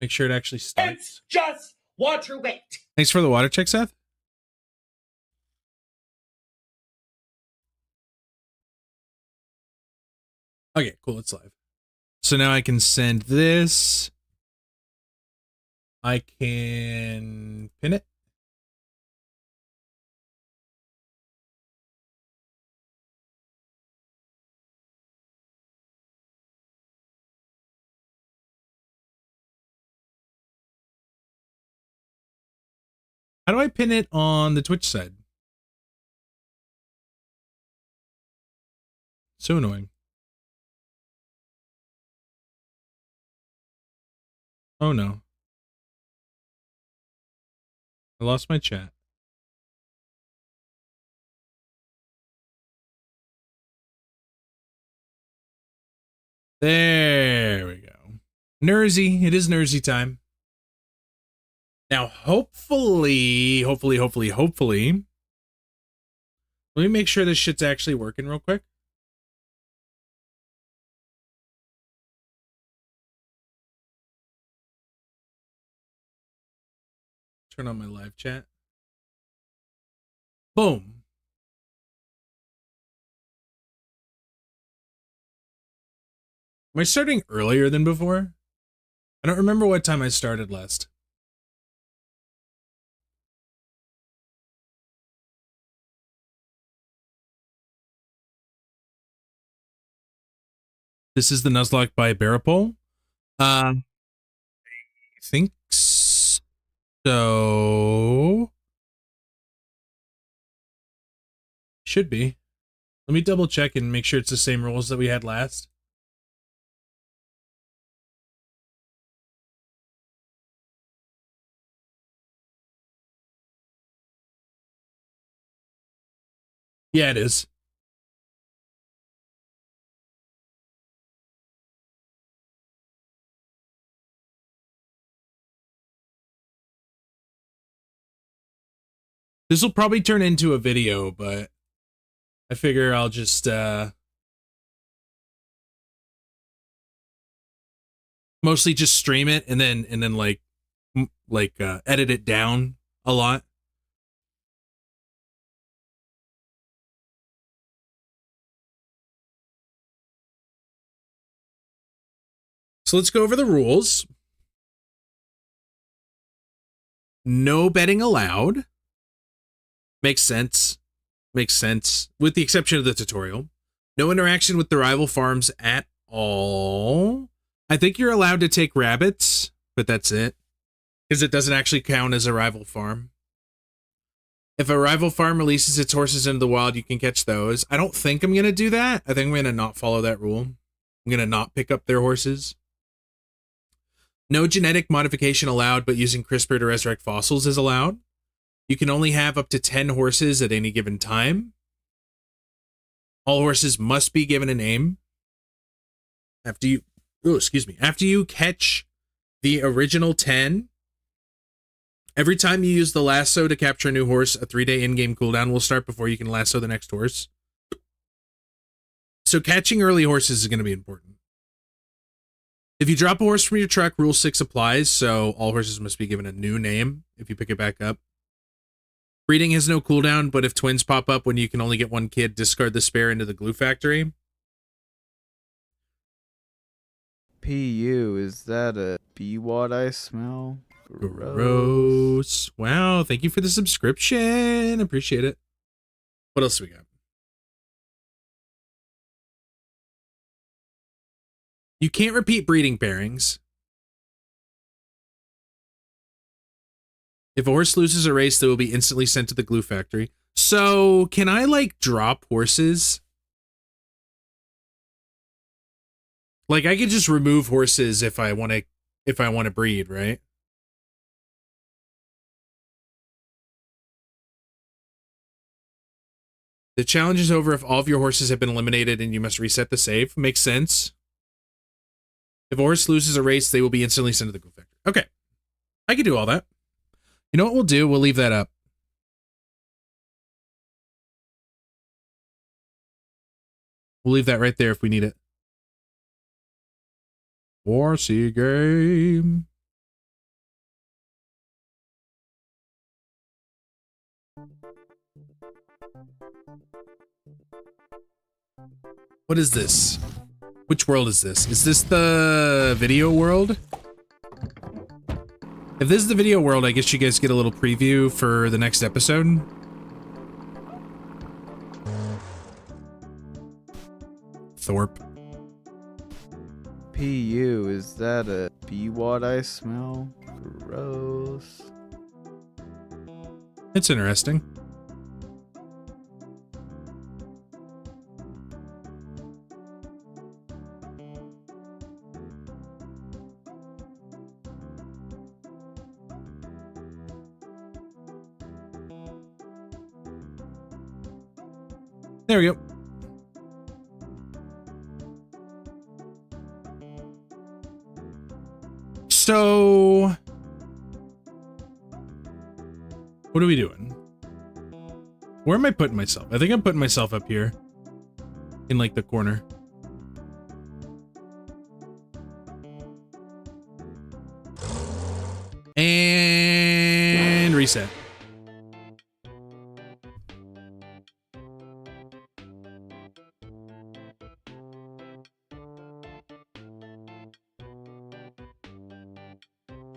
Make sure it actually starts. It's just water weight. Thanks for the water check, Seth. Okay, cool. It's live. So now I can send this. I can pin it. How do I pin it on the Twitch side? So annoying. Oh no. I lost my chat. There we go. Nursey. It is Nursey time. Now, hopefully, let me make sure this shit's actually working real quick. Turn on my live chat. Boom. Am I starting earlier than before? I don't remember what time I started last. This is the Nuzlocke by Barapole. I think so. Should be. Let me double check and make sure it's the same rules that we had last. Yeah, it is. This will probably turn into a video, but I figure I'll just mostly just stream it and then like edit it down a lot. So let's go over the rules. No betting allowed. Makes sense. Makes sense. With the exception of the tutorial. No interaction with the rival farms at all. I think you're allowed to take rabbits, but that's it. Because it doesn't actually count as a rival farm. If a rival farm releases its horses into the wild, you can catch those. I don't think I'm going to do that. I think I'm going to not follow that rule. I'm going to not pick up their horses. No genetic modification allowed, but using CRISPR to resurrect fossils is allowed. You can only have up to 10 horses at any given time. All horses must be given a name. After you catch the original 10, every time you use the lasso to capture a new horse, a 3-day in-game cooldown will start before you can lasso the next horse. So catching early horses is going to be important. If you drop a horse from your truck, Rule 6 applies, so all horses must be given a new name if you pick it back up. Breeding has no cooldown, but if twins pop up when you can only get one kid, discard the spare into the glue factory. PU, is that a B-wad I smell? Gross. Wow, thank you for the subscription. Appreciate it. What else do we got? You can't repeat breeding pairings. If a horse loses a race, they will be instantly sent to the glue factory. So, can I, like, drop horses? Like, I could just remove horses if I want to breed, right? The challenge is over if all of your horses have been eliminated and you must reset the save. Makes sense. If a horse loses a race, they will be instantly sent to the glue factory. Okay. I can do all that. You know what we'll do? We'll leave that up. We'll leave that right there if we need it. Horsey game. What is this? Which world is this? Is this the video world? If this is the video world, I guess you guys get a little preview for the next episode. Thorpe. PU, is that a B-Wad I smell? Gross. It's interesting. There we go. So, what are we doing? Where am I putting myself? I think I'm putting myself up here in like the corner. And reset.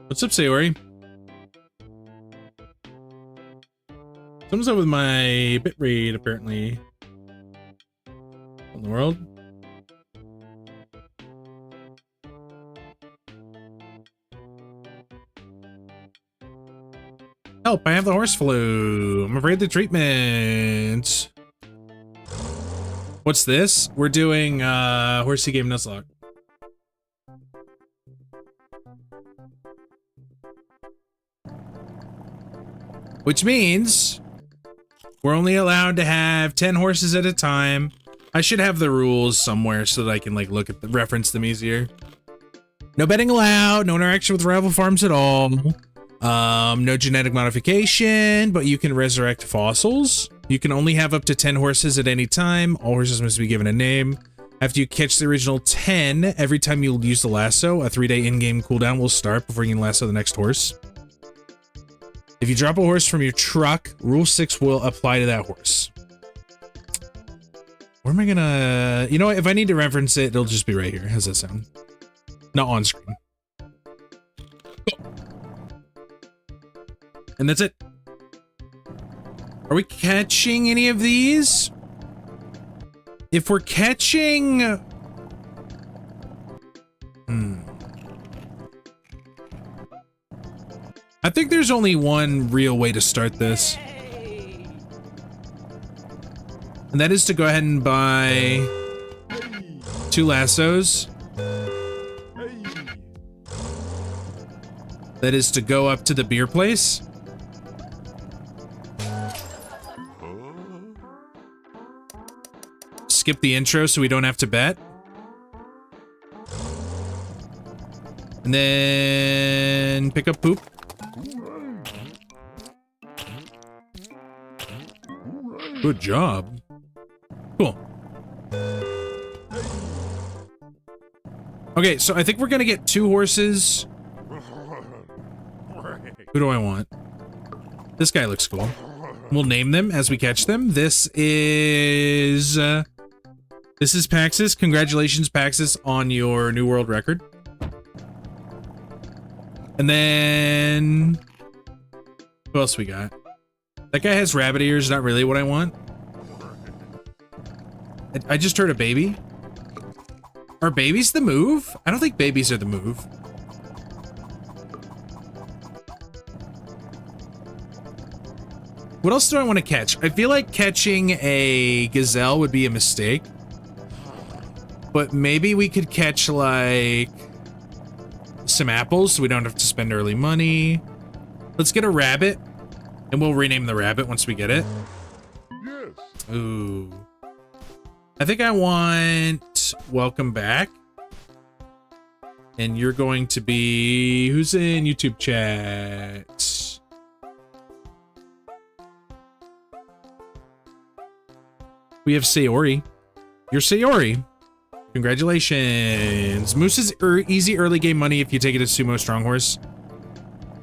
What's up, Sayori? Something's up with my bitrate, apparently. What in the world? Help, I have the horse flu. I'm afraid of the treatment. What's this? We're doing horsey game Nuzlocke. Which means we're only allowed to have 10 horses at a time. I should have the rules somewhere so that I can like look at the reference them easier. No betting allowed, no interaction with rival farms at all. No genetic modification, but you can resurrect fossils. You can only have up to 10 horses at any time. All horses must be given a name. After you catch the original 10, every time you use the lasso, a 3-day in-game cooldown will start before you can lasso the next horse. If you drop a horse from your truck, Rule 6 will apply to that horse. Where am I gonna... You know what? If I need to reference it, it'll just be right here. How's that sound? Not on screen. And that's it. Are we catching any of these? If we're catching... I think there's only one real way to start this. And that is to go ahead and buy 2 lassos. That is to go up to the beer place. Skip the intro so we don't have to bet. And then pick up poop. Good job. Cool. Okay, so I think we're gonna get 2 horses. Who do I want? This guy looks cool. We'll name them as we catch them. This is Paxis. Congratulations, Paxis, on your new world record. And then who else we got? That guy has rabbit ears, not really what I want. I just heard a baby. Are babies the move? I don't think babies are the move. What else do I want to catch? I feel like catching a gazelle would be a mistake. But maybe we could catch like some apples so we don't have to spend early money. Let's get a rabbit. And we'll rename the rabbit once we get it. Yes. Ooh. I think I want welcome back. And you're going to be... Who's in YouTube chat? We have Sayori. You're Sayori. Congratulations. Moose is easy early game money if you take it as Sumo Strong Horse.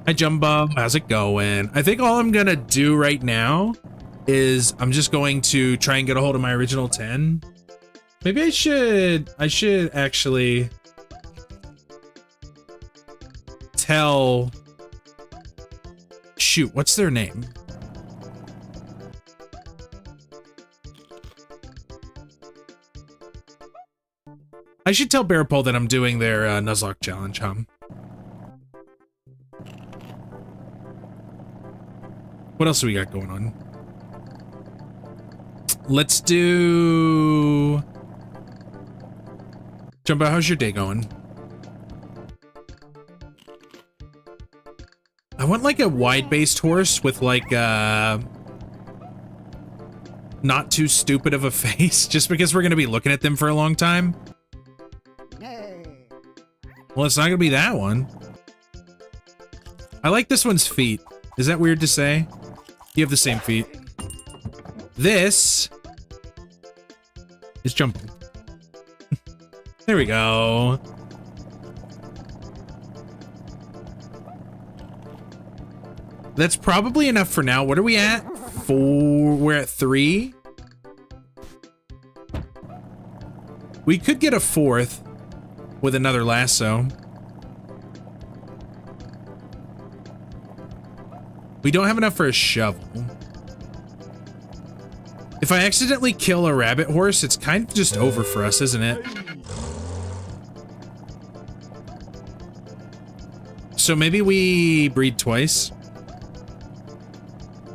Hi, Jumbo. How's it going? I think all I'm gonna do right now is I'm just going to try and get a hold of my original 10. Maybe I should actually tell, shoot, what's their name? I should tell Bearpole that I'm doing their Nuzlocke challenge, huh? What else do we got going on? Let's do... Jumbo, how's your day going? I want like a wide-based horse with like not too stupid of a face, just because we're gonna be looking at them for a long time. Well, it's not gonna be that one. I like this one's feet. Is that weird to say? You have the same feet. This is jumping. There we go. That's probably enough for now. What are we at? 4. We're at 3. We could get a 4th with another lasso. We don't have enough for a shovel. If I accidentally kill a rabbit horse, it's kind of just over for us, isn't it? So maybe we breed twice.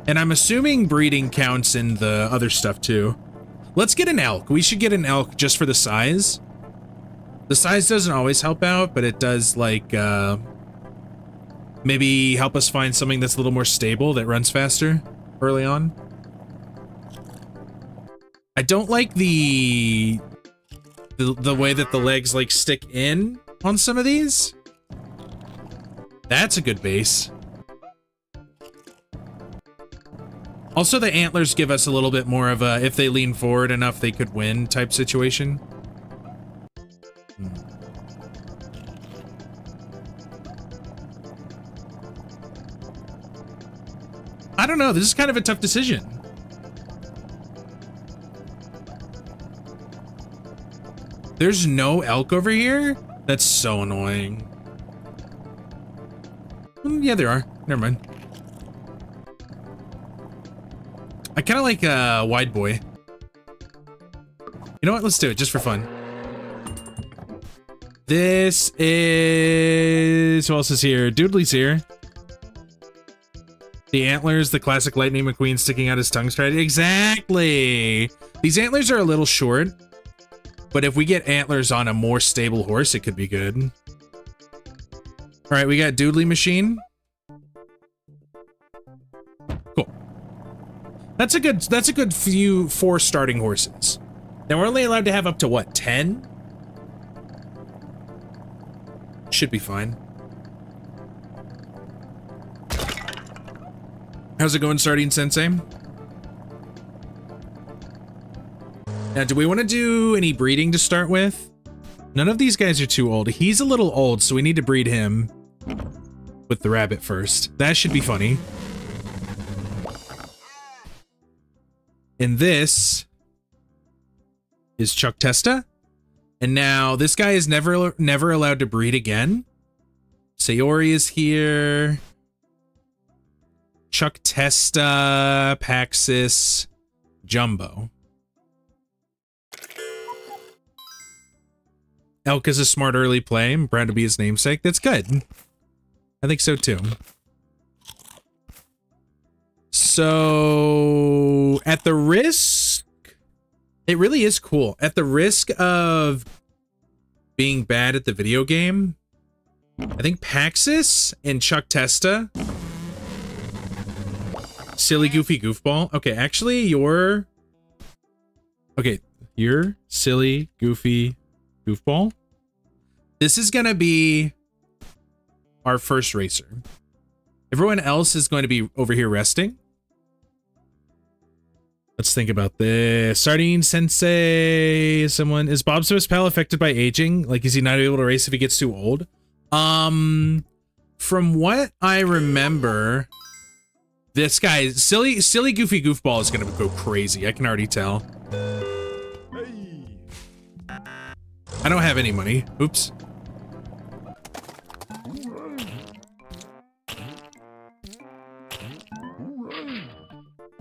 And I'm assuming breeding counts in the other stuff too. Let's get an elk. We should get an elk just for the size. The size doesn't always help out, but it does like maybe help us find something that's a little more stable that runs faster early on. I don't like the way that the legs like stick in on some of these. That's a good base. Also, the antlers give us a little bit more of a, if they lean forward enough, they could win type situation. I don't know. This is kind of a tough decision. There's no elk over here? That's so annoying. Yeah, there are. Never mind. I kind of like Wide Boy. You know what? Let's do it just for fun. This is... Who else is here? Doodley's here. The antlers, the classic Lightning McQueen sticking out his tongue straight. Exactly. These antlers are a little short, but if we get antlers on a more stable horse, it could be good. All right, we got Doodley Machine. Cool. That's a good few 4 starting horses. Now we're only allowed to have up to what, 10? Should be fine. How's it going, Sardine Sensei? Now, do we want to do any breeding to start with? None of these guys are too old. He's a little old, so we need to breed him with the rabbit first. That should be funny. And this is Chuck Testa. And now this guy is never allowed to breed again. Sayori is here. Chuck Testa, Paxis, Jumbo. Elk is a smart early play. I'm proud to be his namesake. That's good. I think so too. So, at the risk... It really is cool. At the risk of being bad at the video game, I think Paxis and Chuck Testa... Silly Goofy Goofball. Okay, actually, you're... Okay, you're Silly Goofy Goofball. This is gonna be our first racer. Everyone else is going to be over here resting. Let's think about this. Sardine Sensei, someone... Is Bob Swift's pal affected by aging? Like, is he not able to race if he gets too old? From what I remember... This guy, silly goofy goofball is gonna go crazy. I can already tell. I don't have any money. Oops.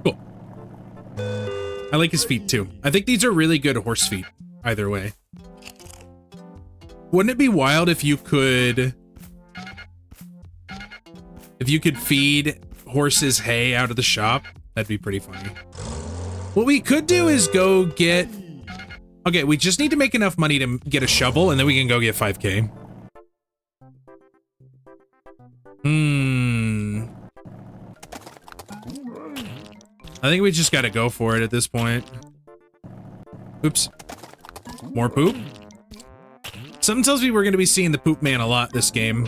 Cool. I like his feet too. I think these are really good horse feet, either way. Wouldn't it be wild if you could feed horses hay out of the shop? That'd be pretty funny. What we could do is go get... Okay, we just need to make enough money to get a shovel, and then we can go get 5K. I think we just gotta go for it at this point. Oops. More poop? Something tells me we're gonna be seeing the poop man a lot this game.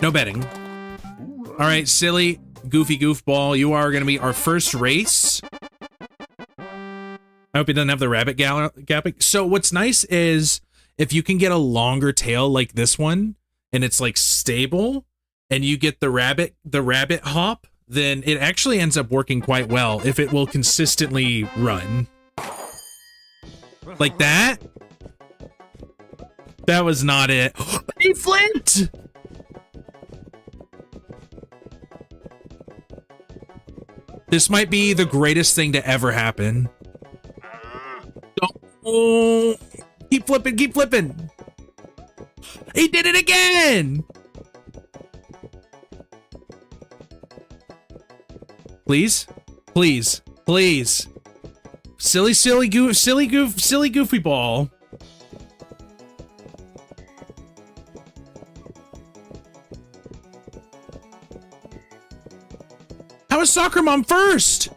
No betting. All right, silly, goofy goofball, you are gonna be our first race. I hope he doesn't have the rabbit gapping. So what's nice is if you can get a longer tail like this one, and it's like stable, and you get the rabbit hop, then it actually ends up working quite well if it will consistently run. Like that? That was not it. Hey, Flint! This might be the greatest thing to ever happen. Oh, keep flipping, keep flipping. He did it again! Please? Please. Please. Silly goofy ball. How is Soccer Mom first?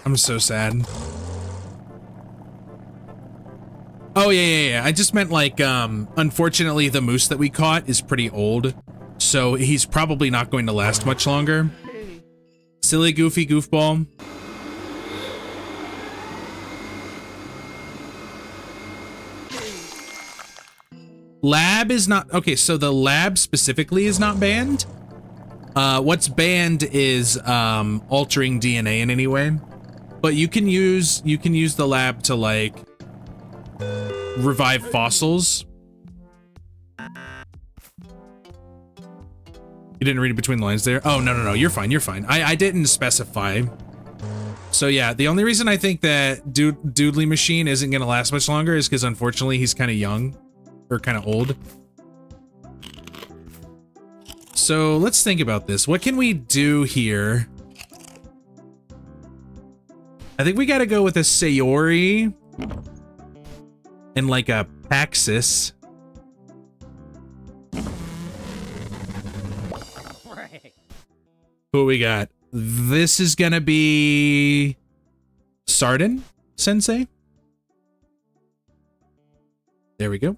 I'm so sad. Oh, yeah. I just meant like, unfortunately the moose that we caught is pretty old, so he's probably not going to last much longer. Silly goofy goofball. Lab is not, okay, so the lab specifically is not banned. What's banned is, altering DNA in any way. But you can use the lab to like revive fossils. You didn't read it between the lines there? Oh, no, you're fine, you're fine. I didn't specify. So yeah, the only reason I think that Doodly Machine isn't gonna last much longer is because unfortunately he's kind of young or kind of old. So let's think about this. What can we do here? I think we gotta go with a Sayori and like a Paxis. Who we got? This is gonna be Sardin Sensei. There we go.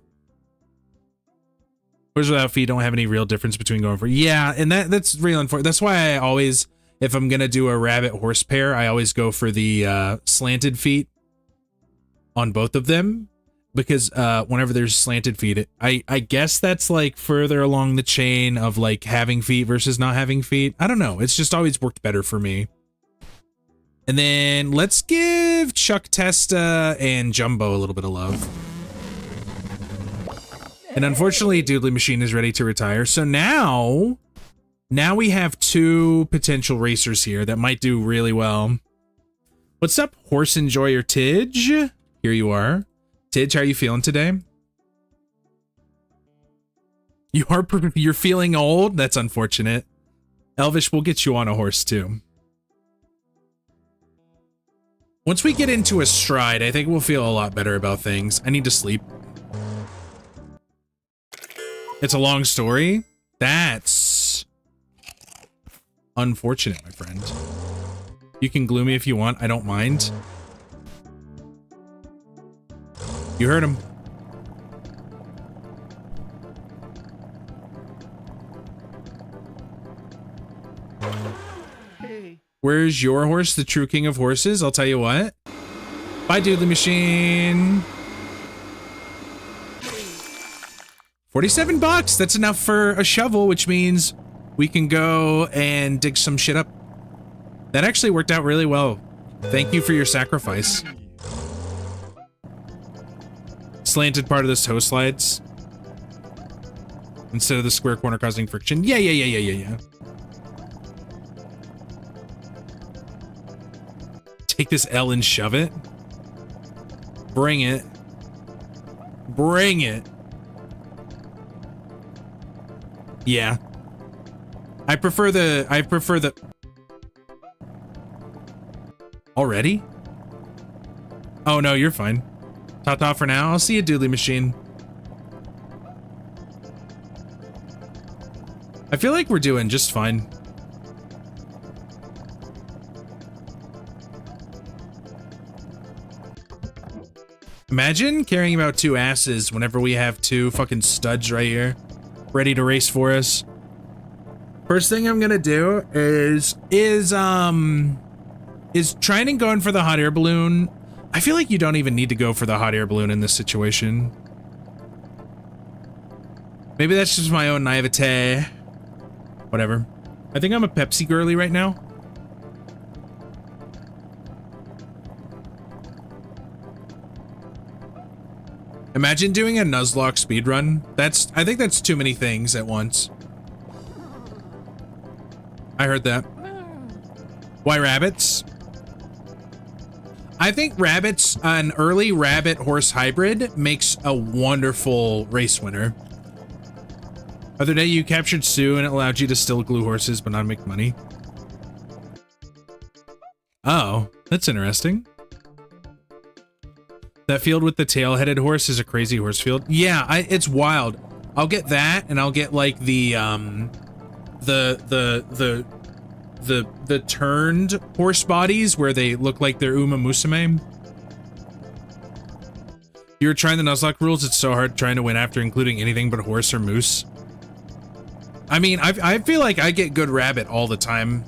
Horses without feet don't have any real difference between going for. Yeah, and that's real unfortunate. That's why I always, if I'm gonna do a rabbit horse pair, I always go for the slanted feet on both of them, because whenever there's slanted feet, I guess that's like further along the chain of like having feet versus not having feet. I don't know. It's just always worked better for me. And then let's give Chuck Testa and Jumbo a little bit of love. And unfortunately, Doodly Machine is ready to retire. So now we have two potential racers here that might do really well. What's up, Horse Enjoyer Tidge? Here you are. Tidge, how are you feeling today? You're feeling old? That's unfortunate. Elvish, we'll get you on a horse too. Once we get into a stride, I think we'll feel a lot better about things. I need to sleep. It's a long story. That's unfortunate, my friend. You can glue me if you want. I don't mind. You heard him. Hey. Where's your horse, the true king of horses? I'll tell you what. Bye, dude, the machine. 47 bucks. That's enough for a shovel, which means we can go and dig some shit up. That actually worked out really well. Thank you for your sacrifice. Slanted part of this toe slides instead of the square corner causing friction. Yeah. Take this L and shove it. Bring it. Bring it. Yeah. I prefer the already? Oh no, you're fine. Ta-ta for now. I'll see you, doodly machine. I feel like we're doing just fine. Imagine caring about two asses whenever we have two fucking studs right here, ready to race for us. First thing I'm gonna do is trying and going for the hot air balloon. I feel like you don't even need to go for the hot air balloon in this situation. Maybe that's just my own naivete. Whatever. I think I'm a Pepsi girly right now. Imagine doing a Nuzlocke speedrun. I think that's too many things at once. I heard that. Why rabbits? I think rabbits, an early rabbit horse hybrid makes a wonderful race winner. Other day you captured Sue and it allowed you to still glue horses but not make money. Oh, that's interesting. That field with the tail-headed horse is a crazy horse field. Yeah, it's wild. I'll get that, and I'll get like the turned horse bodies where they look like they're Uma Musume. You were trying the Nuzlocke rules. It's so hard trying to win after including anything but horse or moose. I mean, I feel like I get good rabbit all the time.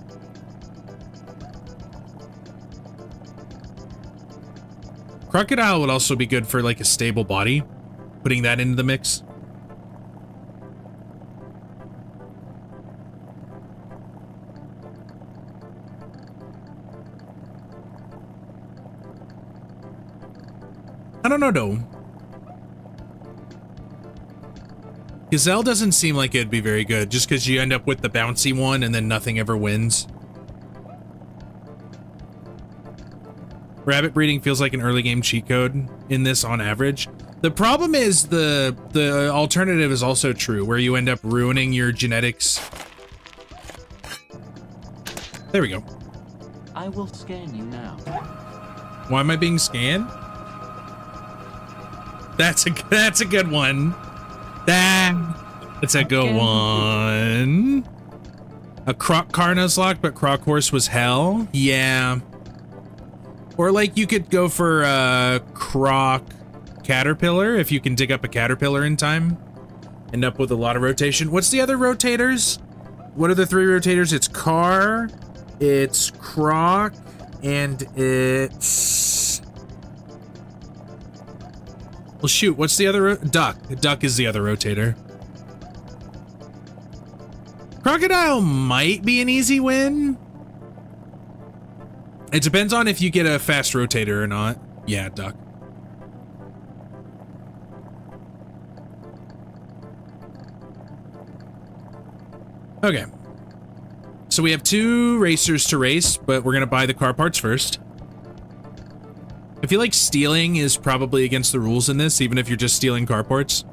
Crocodile would also be good for like a stable body, putting that into the mix. I don't know though. Gazelle doesn't seem like it'd be very good just because you end up with the bouncy one and then nothing ever wins. Rabbit breeding feels like an early game cheat code in this on average. The problem is the alternative is also true, where you end up ruining your genetics. There we go. I will scan you now. Why am I being scanned? That's a good one. That's a good one. A croc car Nuzlocke, but croc horse was hell. Yeah. Or like you could go for a croc caterpillar if you can dig up a caterpillar in time. End up with a lot of rotation. What's the other rotators? What are the three rotators? It's car, it's croc, and it's... Well, shoot, what's the other? Duck. Duck is the other rotator. Crocodile might be an easy win. It depends on if you get a fast rotator or not. Yeah, duck. Okay. So we have two racers to race, but we're gonna buy the car parts first. I feel like stealing is probably against the rules in this, even if you're just stealing car parts.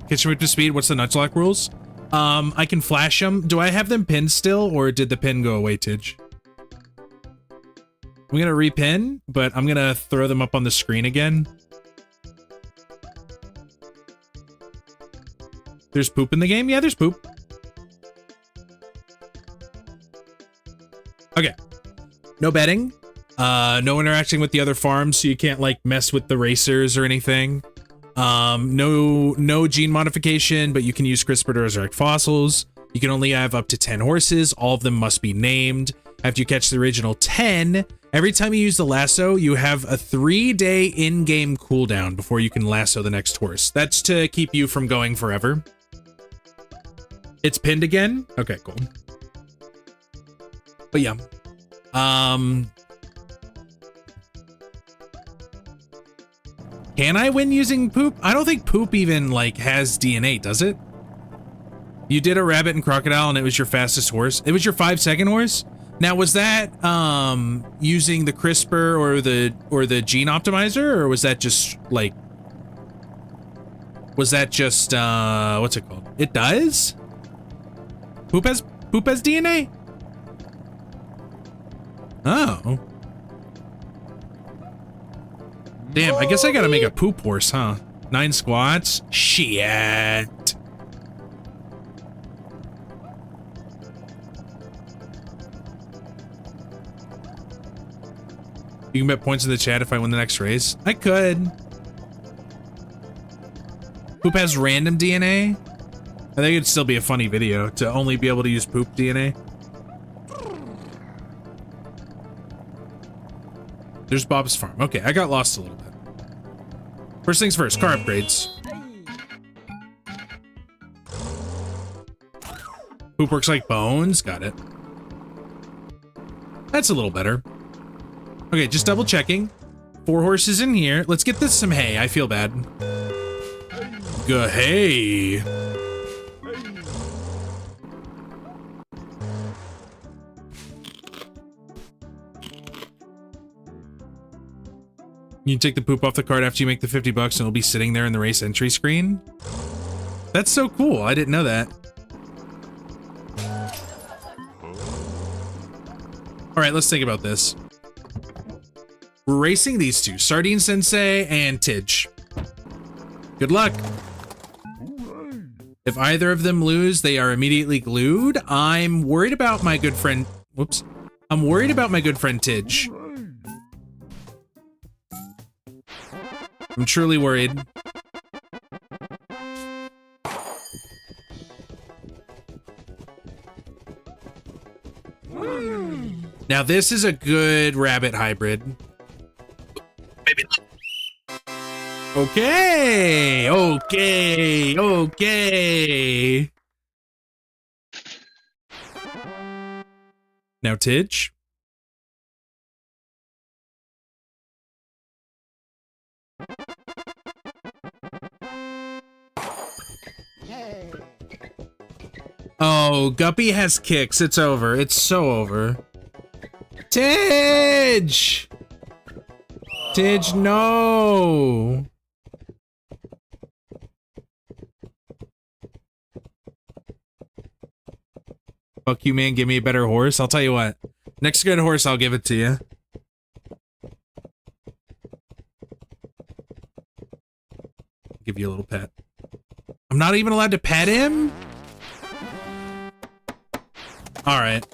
Kitchen whip to speed, what's the Nuzlocke rules? I can flash them. Do I have them pinned still, or did the pin go away, Tidge? I'm gonna repin, but I'm gonna throw them up on the screen again. There's poop in the game? Yeah, there's poop. No betting. No interacting with the other farms, so you can't like mess with the racers or anything. No gene modification, but you can use CRISPR to resurrect fossils. You can only have up to 10 horses. All of them must be named. After you catch the original 10, every time you use the lasso, you have a 3-day in-game cooldown before you can lasso the next horse. That's to keep you from going forever. It's pinned again? Okay, cool. But yeah. Can I win using poop? I don't think poop even like has DNA, does it? You did a rabbit and crocodile and it was your fastest horse. It was your 5-second horse? Now was that using the CRISPR or the gene optimizer, or was that just like what's it called? It does? Poop has DNA? Oh. Damn, I guess I gotta make a poop horse, huh? 9 squats? Shit. You can bet points in the chat if I win the next race. I could. Poop has random DNA? I think it'd still be a funny video to only be able to use poop DNA. There's Bob's farm. Okay, I got lost a little bit. First things first, car upgrades. Poop works like bones. Got it. That's a little better. Okay, just double checking. 4 horses in here. Let's get this some hay. I feel bad. Good hay. You can take the poop off the cart after you make the 50 bucks and it'll be sitting there in the race entry screen. That's so cool. I didn't know that. All right, let's think about this. We're racing these two, Sardine Sensei and Tidge. Good luck. If either of them lose, they are immediately glued. I'm worried about my good friend. Whoops. I'm worried about my good friend Tidge. I'm truly worried. Now this is a good rabbit hybrid. Maybe. Okay. Now Tidge. Oh, Guppy has kicks. It's over. It's so over. Tidge! Tidge, no! Fuck you, man. Give me a better horse. I'll tell you what. Next good horse, I'll give it to you. Give you a little pet. I'm not even allowed to pet him? All right.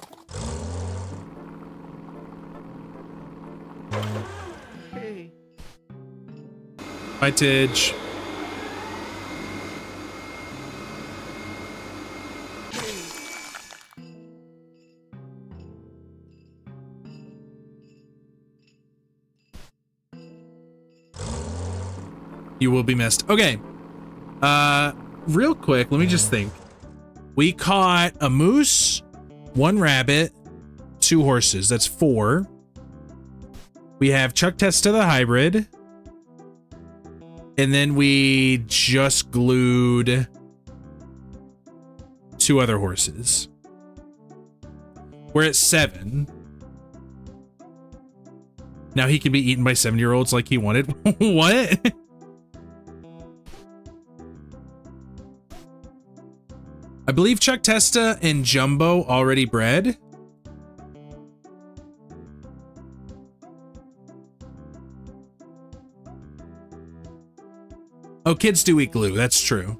Hey. Bye, Tidge. You will be missed. Okay. Real quick, let me just think. We caught a moose, 1 rabbit, 2 horses. That's 4. We have Chuck Testa the hybrid. And then we just glued 2 other horses. We're at 7. Now he can be eaten by 7-year-olds like he wanted. What? I believe Chuck Testa and Jumbo already bred. Oh, kids do eat glue. That's true.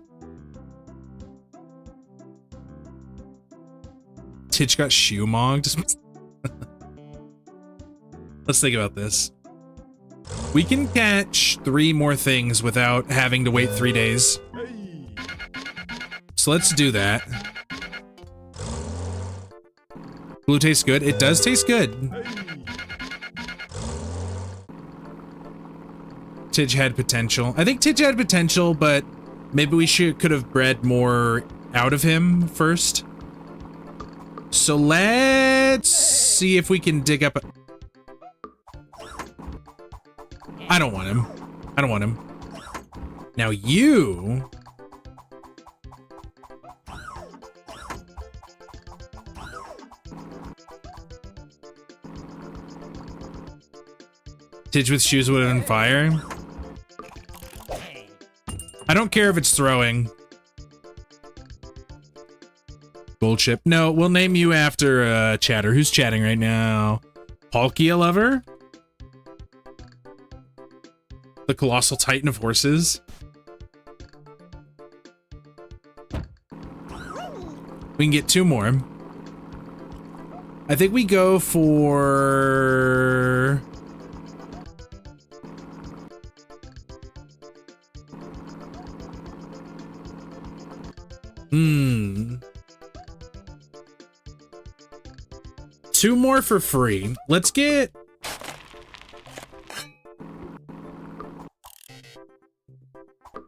Tidge got shoe mogged. Let's think about this. We can catch 3 more things without having to wait 3 days. So let's do that. Glue tastes good. It does taste good. Tidge had potential. I think Tidge had potential, but maybe we could have bred more out of him first. So let's see if we can dig up. I don't want him. I don't want him. Now you. Tidge with shoes wood on fire. I don't care if it's throwing. Gold chip. No, we'll name you after chatter. Who's chatting right now? Palkia lover? The colossal titan of horses. We can get 2 more. I think we go for... Hmm. 2 more for free. Let's get...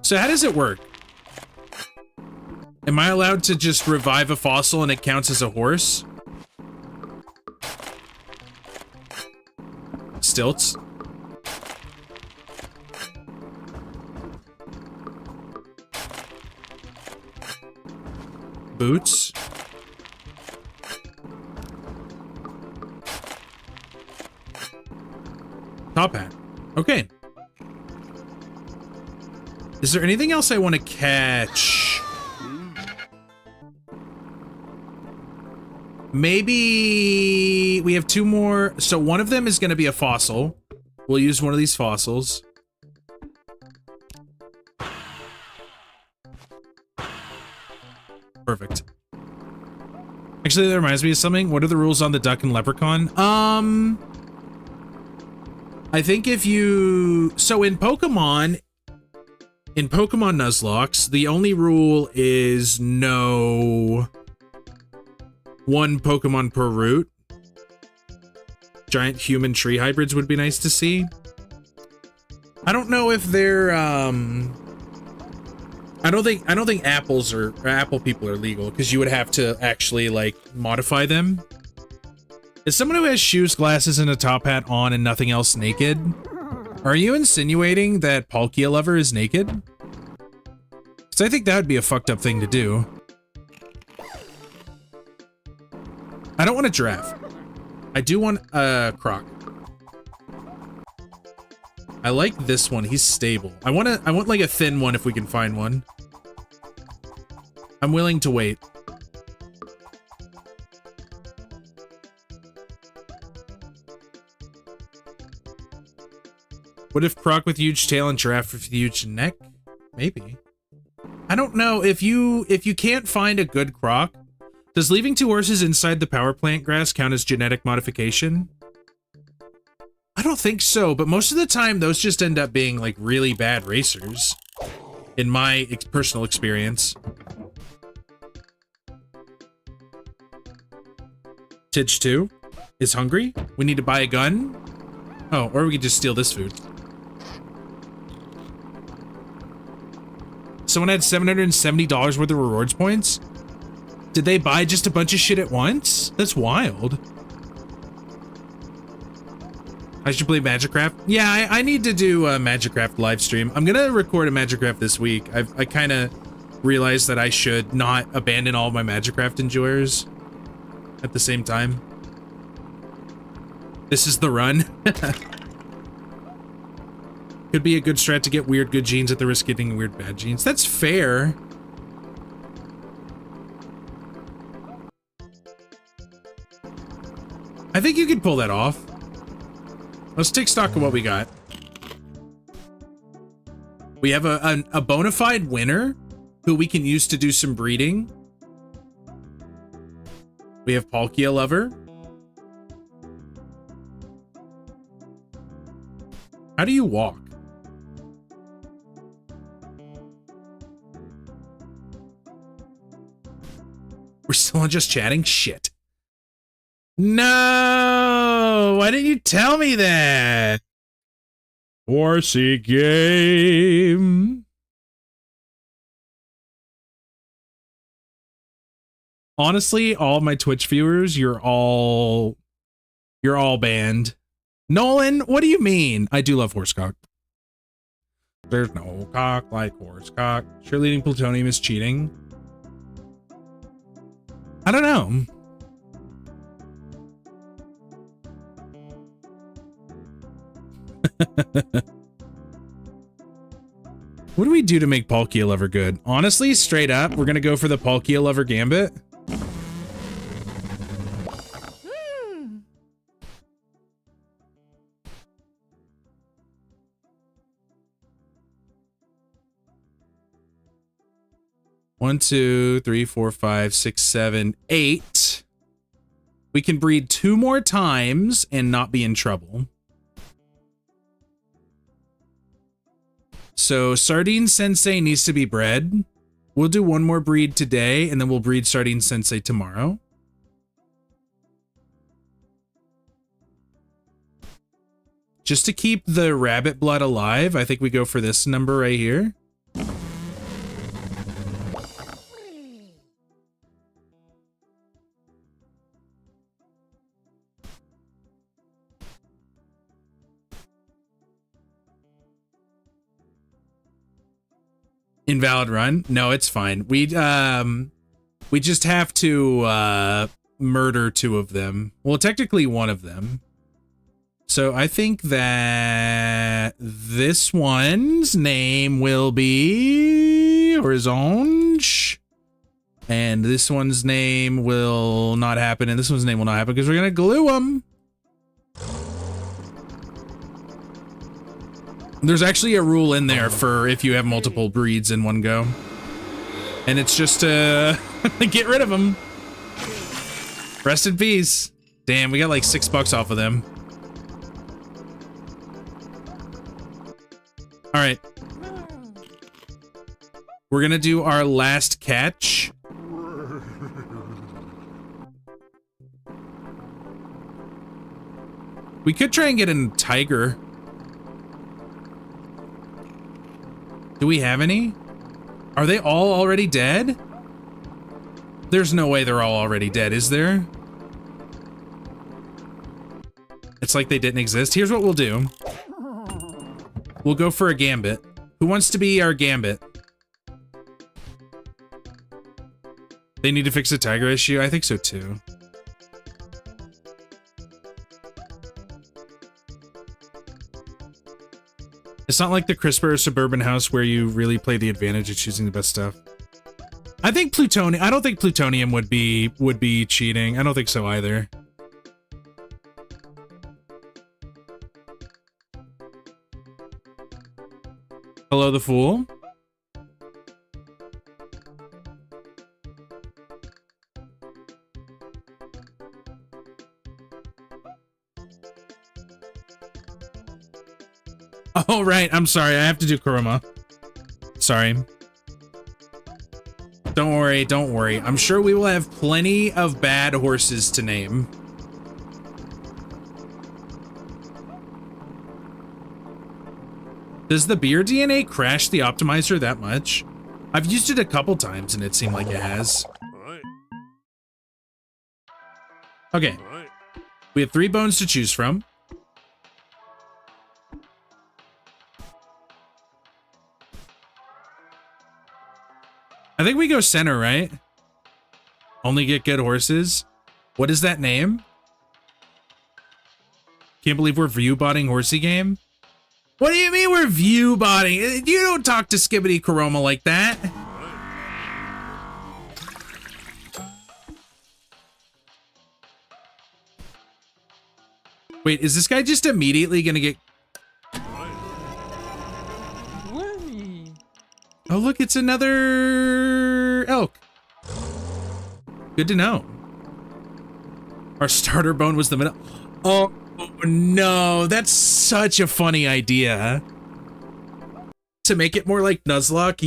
So how does it work? Am I allowed to just revive a fossil and it counts as a horse? Stilts. Boots. Top hat. Okay. Is there anything else I want to catch? Maybe we have 2 more. So one of them is going to be a fossil. We'll use one of these fossils. Perfect. Actually, that reminds me of something. What are the rules on the duck and leprechaun? I think if you... So in Pokemon Nuzlocke, the only rule is no 1 Pokemon per route. Giant human tree hybrids would be nice to see. I don't know if they're I don't think apples or apple people are legal because you would have to actually like modify them. Is someone who has shoes, glasses, and a top hat on and nothing else naked? Are you insinuating that Palkia lover is naked? Because I think that would be a fucked up thing to do. I don't want a giraffe. I do want a croc. I like this one. He's stable. I want like a thin one if we can find one. I'm willing to wait. What if croc with huge tail and giraffe with huge neck? Maybe. I don't know if you can't find a good croc. Does leaving 2 horses inside the power plant grass count as genetic modification? I don't think so, but most of the time those just end up being like really bad racers. In my personal experience. Tidge 2 is hungry. We need to buy a gun. Oh, or we could just steal this food. Someone had $770 worth of rewards points. Did they buy just a bunch of shit at once? That's wild. I should play Magicraft. Yeah, I need to do a Magicraft live stream. I'm gonna record a Magicraft this week. I kind of realized that I should not abandon all of my Magicraft enjoyers at the same time. This is the run. Could be a good strat to get weird good genes at the risk of getting weird bad genes. That's fair. I think you could pull that off. Let's take stock of what we got. We have a bona fide winner who we can use to do some breeding. We have Palkia lover. How do you walk? We're still on just chatting? Shit. No! Why didn't you tell me that? Horsey game. Honestly, all my Twitch viewers, you're all banned. Nolan, what do you mean? I do love horsecock. There's no cock like horsecock. Cheerleading plutonium is cheating. I don't know. What do we do to make Palkia Lover good? Honestly, straight up, we're gonna go for the Palkia Lover Gambit. One, two, three, four, five, six, seven, 8. We can breed 2 more times and not be in trouble. So Sardine Sensei needs to be bred. We'll do 1 more breed today, and then we'll breed Sardine Sensei tomorrow. Just to keep the rabbit blood alive, I think we go for this number right here. Invalid run? No, it's fine. We just have to murder 2 of them. Well, technically 1 of them. So I think that this one's name will be Orange, and this one's name will not happen, and this one's name will not happen because we're gonna glue them. There's actually a rule in there for if you have multiple breeds in one go. And it's just to get rid of them. Rest in peace. Damn, we got like $6 off of them. All right. We're gonna do our last catch. We could try and get a tiger. Do we have any? Are they all already dead? There's no way they're all already dead, is there? It's like they didn't exist. Here's what we'll do. We'll go for a gambit. Who wants to be our gambit? They need to fix the tiger issue? I think so too. It's not like the CRISPR or Suburban House where you really play the advantage of choosing the best stuff. I think plutonium. I don't think plutonium would be cheating. I don't think so either. Hello, the fool. Oh, right. I'm sorry. I have to do Kuruma. Sorry. Don't worry. Don't worry. I'm sure we will have plenty of bad horses to name. Does the beer DNA crash the optimizer that much? I've used it a couple times and it seemed like it has. Okay. We have 3 bones to choose from. I think we go center, right? Only get good horses. What is that name? Can't believe we're view-botting horsey game. What do you mean we're view-botting? You don't talk to Skibbity Kuroma like that. Wait, is this guy just immediately gonna get... Oh, look, it's another elk. Good to know. Our starter bone was the middle. Oh, no, that's such a funny idea. To make it more like Nuzlocke,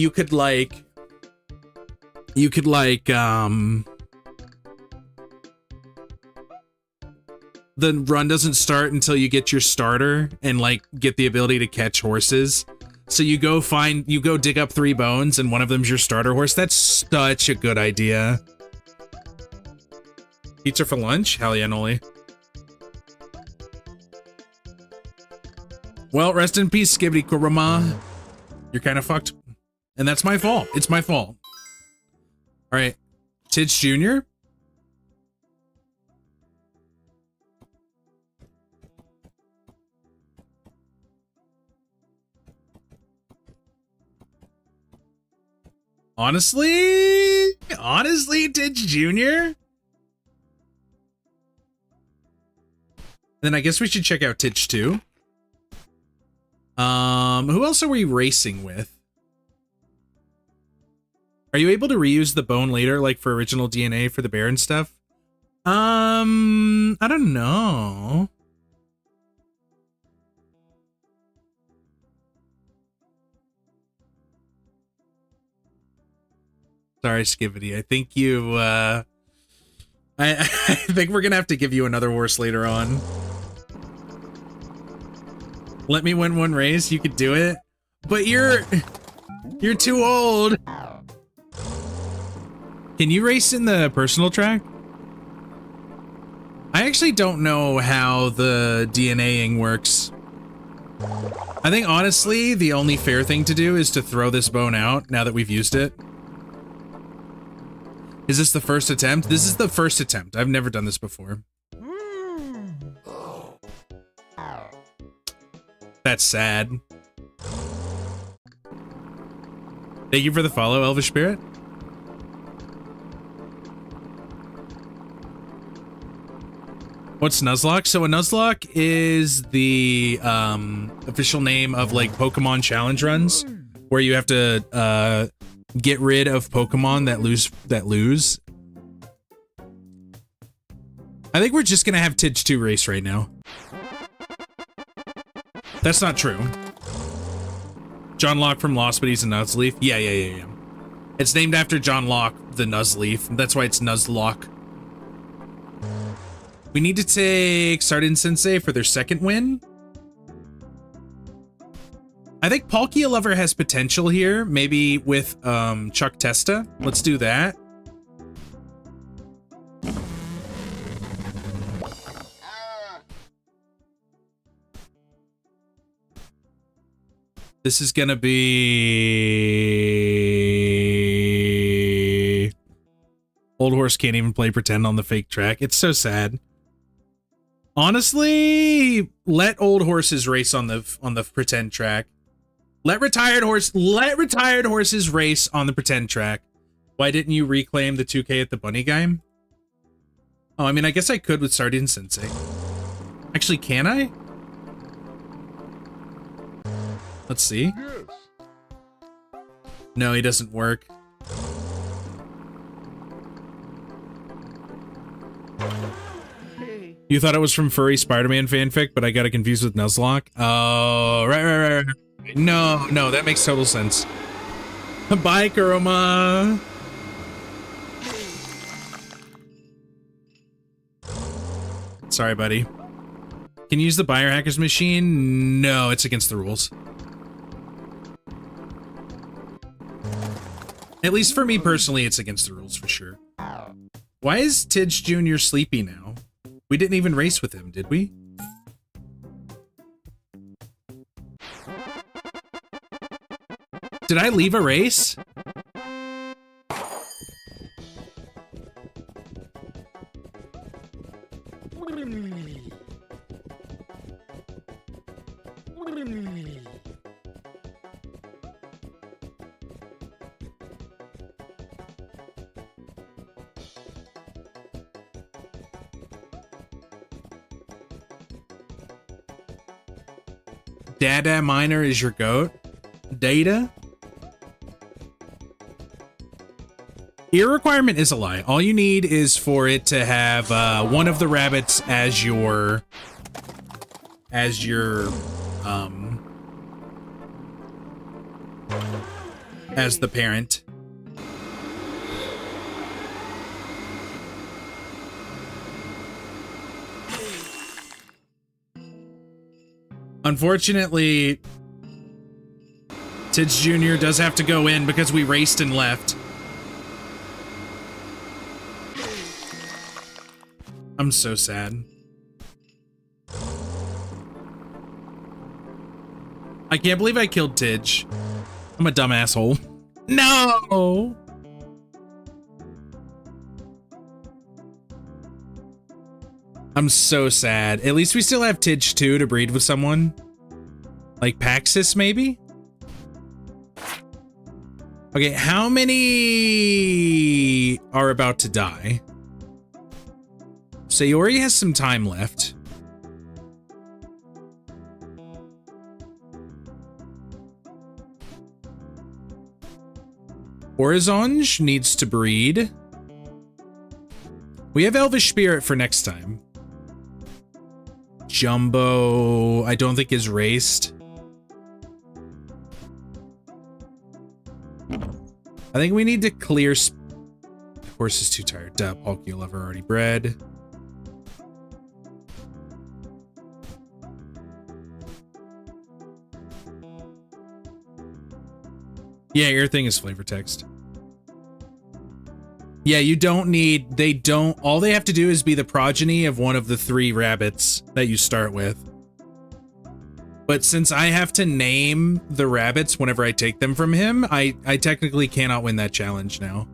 the run doesn't start until you get your starter and like get the ability to catch horses. So you go dig up 3 bones and one of them's your starter horse. That's such a good idea. Pizza for lunch? Hell yeah, Noli. Well, rest in peace, Skibbity Kurama. You're kind of fucked. And that's my fault. It's my fault. All right. Tidge Jr.? Honestly, Tidge Jr.? Then I guess we should check out Tidge 2. Who else are we racing with? Are you able to reuse the bone later, like for original DNA for the bear and stuff? I don't know. Sorry, Skivity. I think you, I think we're gonna have to give you another horse later on. Let me win one race, you could do it. But you're too old. Can you race in the personal track? I actually don't know how the DNAing works. I think honestly, the only fair thing to do is to throw this bone out now that we've used it. Is this the first attempt? This is the first attempt. I've never done this before. That's sad. Thank you for the follow, Elvish Spirit. What's Nuzlocke? So a Nuzlocke is the official name of like Pokemon challenge runs, where you have to get rid of Pokemon that lose. I think we're just gonna have Tidge 2 race right now. That's not true. John Locke from Lost, but he's a Nuzleaf. Yeah. It's named after John Locke, the Nuzleaf. That's why it's Nuzlocke. We need to take Sardin Sensei for their second win. I think Palkia Lover has potential here, maybe with Chuck Testa. Let's do that. This is gonna be... Old horse can't even play pretend on the fake track. It's so sad. Honestly, let old horses race on the pretend track. Let retired horses race on the pretend track. Why didn't you reclaim the 2K at the bunny game? Oh, I mean, I guess I could with Sardine Sensei. Actually, can I? Let's see. No, he doesn't work. You thought it was from furry Spider-Man fanfic, but I got it confused with Nuzlocke. Oh, right. No, that makes total sense. Bye, Kuroma. Sorry, buddy. Can you use the biohacker's machine? No, it's against the rules. At least for me personally, it's against the rules for sure. Why is Tidge Jr. sleepy now? We didn't even race with him, did we? Did I leave a race? Dada Miner is your goat. Data? Ear requirement is a lie. All you need is for it to have one of the rabbits as your as your as the parent. Unfortunately, Tidge Jr. does have to go in because we raced and left. I'm so sad. I can't believe I killed Tidge. I'm a dumb asshole. No! I'm so sad. At least we still have Tidge 2 to breed with someone. Like Paxis, maybe? Okay, how many are about to die? Sayori has some time left. Horizonge needs to breed. We have Elvish Spirit for next time. Jumbo, I don't think is raced. I think we need to clear. Horse is too tired. Palkia Lover already bred. Yeah, your thing is flavor text. Yeah, you don't need, they don't, all they have to do is be the progeny of one of the 3 rabbits that you start with. But since I have to name the rabbits whenever I take them from him, I technically cannot win that challenge now.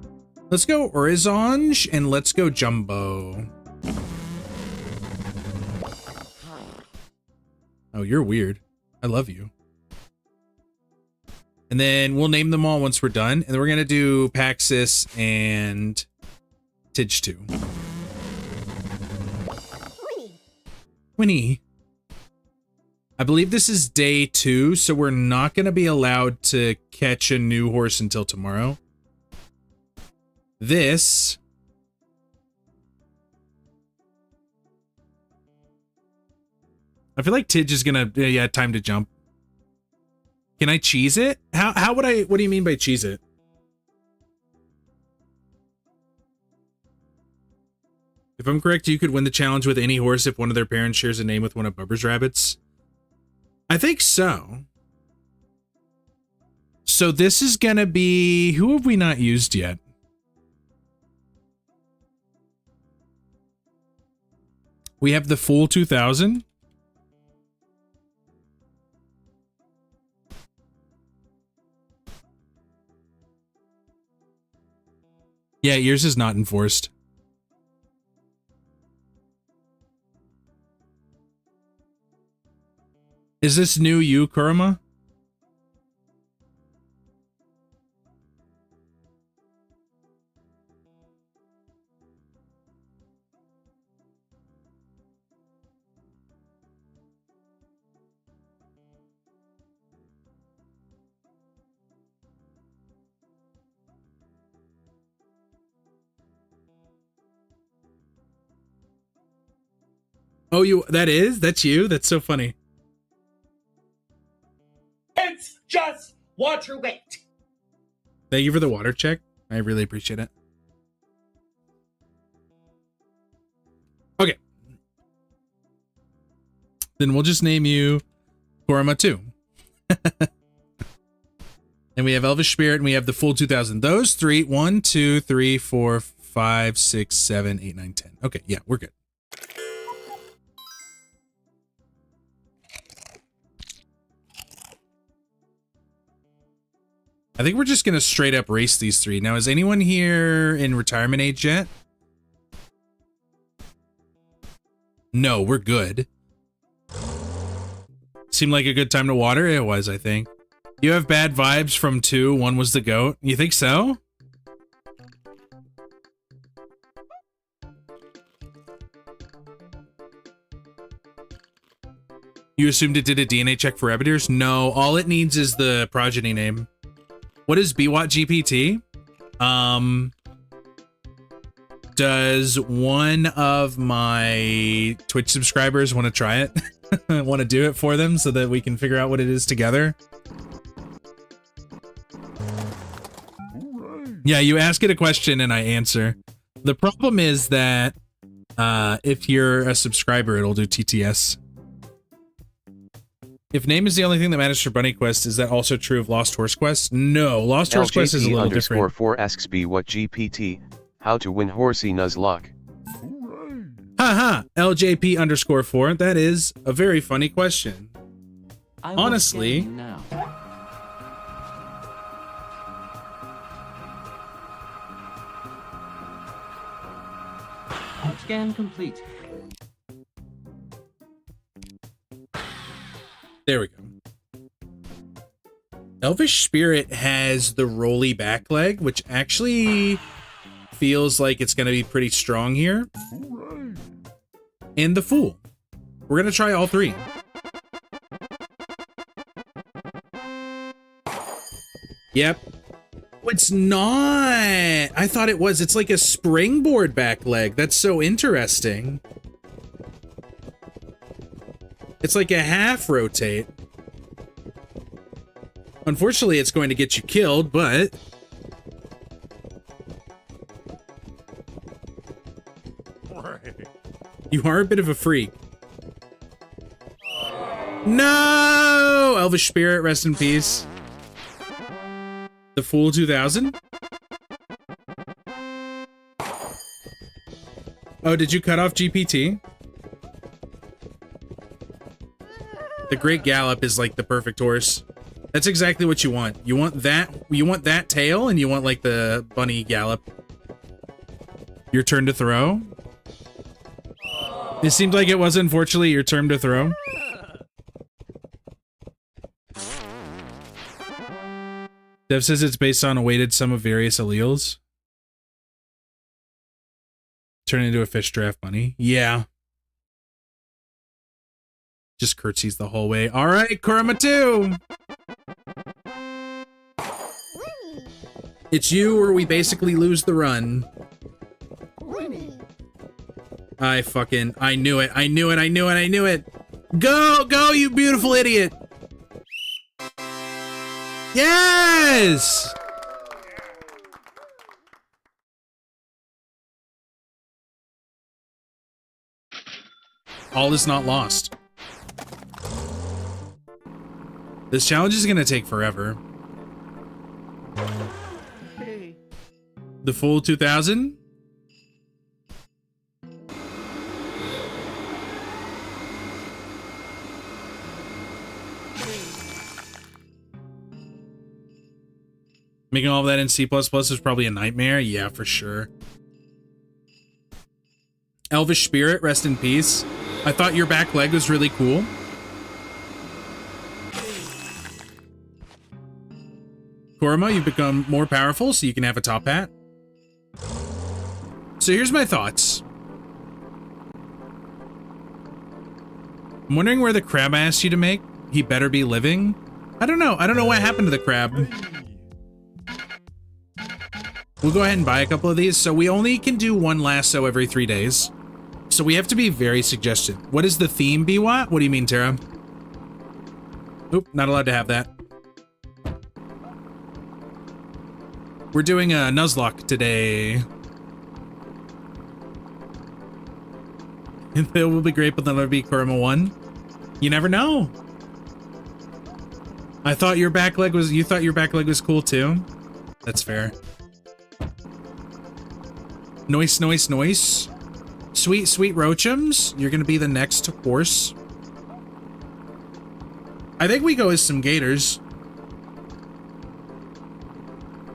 Let's go Horizonge and let's go Jumbo. Oh, you're weird. I love you. And then we'll name them all once we're done. And then we're going to do Paxis and Tidge 2. Winnie. I believe this is day 2, so we're not going to be allowed to catch a new horse until tomorrow. This. I feel like Tidge is going to, yeah, time to jump. Can I cheese it? How would I, what do you mean by cheese it? If I'm correct, you could win the challenge with any horse if one of their parents shares a name with one of Bubber's rabbits. I think so. So this is gonna be, who have we not used yet? We have the full 2000. Yeah, yours is not enforced. Is this new you, Kurama? Oh, that's you? That's so funny. It's just water weight. Thank you for the water check. I really appreciate it. Okay. Then we'll just name you Kurama 2. And we have Elvish Spirit and we have the full 2000. Those 3, 1, 2, 3, 4, 5, 6, 7, 8, 9, 10. Okay, yeah, we're good. I think we're just going to straight up race these 3. Now, is anyone here in retirement age yet? No, we're good. Seemed like a good time to water. It was, I think. You have bad vibes from 2. 1 was the goat. You think so? You assumed it did a DNA check for rabbit ears? No, all it needs is the progeny name. What is bwhatsonn? Does one of my Twitch subscribers want to try it? want to do it for them so that we can figure out what it is together. Yeah, you ask it a question and I answer. The problem is that if you're a subscriber, it'll do TTS. If name is the only thing that matters for Bunny Quest, is that also true of Lost Horse Quest? No, Lost Horse Quest is a little different. _4 asks bwhatGPT, how to win horsey Nuzlocke. Haha, LJP_4. That is a very funny question. I will Honestly, scan you now. Scan complete. there we go. Elvish Spirit has the rolly back leg, which actually feels like it's going to be pretty strong here. And the Fool. We're going to try all three. Yep. Oh, it's not. I thought it was. It's like a springboard back leg. That's so interesting. It's like a half rotate. Unfortunately, it's going to get you killed, but... You are a bit of a freak. No! Elvish Spirit, rest in peace. The Fool 2000? Oh, did you cut off GPT? The Great Gallop is like the perfect horse. That's exactly what you want. You want that tail, and you want like the bunny gallop. Your turn to throw. It seemed like it was, unfortunately, your turn to throw. Dev says it's based on a weighted sum of various alleles. Turn into a fish draft bunny. Yeah. Just curtsies the whole way. All right, Kurama 2. It's you or we basically lose the run. I knew it. I knew it. Go, you beautiful idiot. Yes! All is not lost. This challenge is gonna take forever. The Fool 2000? Making all of that in C++ is probably a nightmare. Yeah, for sure. Elvish Spirit, rest in peace. I thought your back leg was really cool. Kurama, you've become more powerful, so you can have a top hat. So here's my thoughts. I'm wondering where the crab I asked you to make. He better be living. I don't know. I don't know what happened to the crab. We'll go ahead and buy a couple of these. So we only can do one lasso every 3 days. So we have to be very suggestive. What is the theme, bwhat? What do you mean, Tara? Oop, not allowed to have that. We're doing a Nuzlocke today. It will be great, but then it'll be Kurama 1. You never know. I thought your back leg was, you thought your back leg was cool too? That's fair. Noise, noise, noise. Sweet, sweet Roachums, you're gonna be the next horse. I think we go with some gators.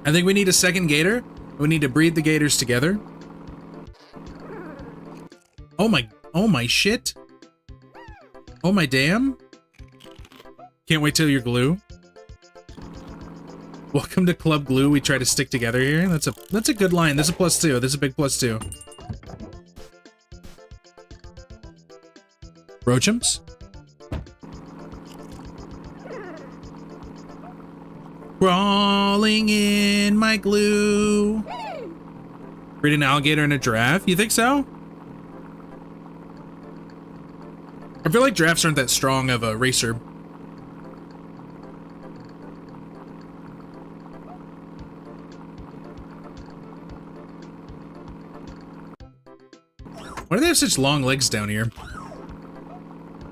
I think we need a second gator. We need to breed the gators together. Oh my shit. Oh my damn. Can't wait till you're glue. Welcome to Club Glue. We try to stick together here. That's a good line. There's a +2. There's a big +2. Roachums? Crawling in my glue. Breed an alligator and a giraffe? You think so? I feel like drafts aren't that strong of a racer. Why do they have such long legs down here?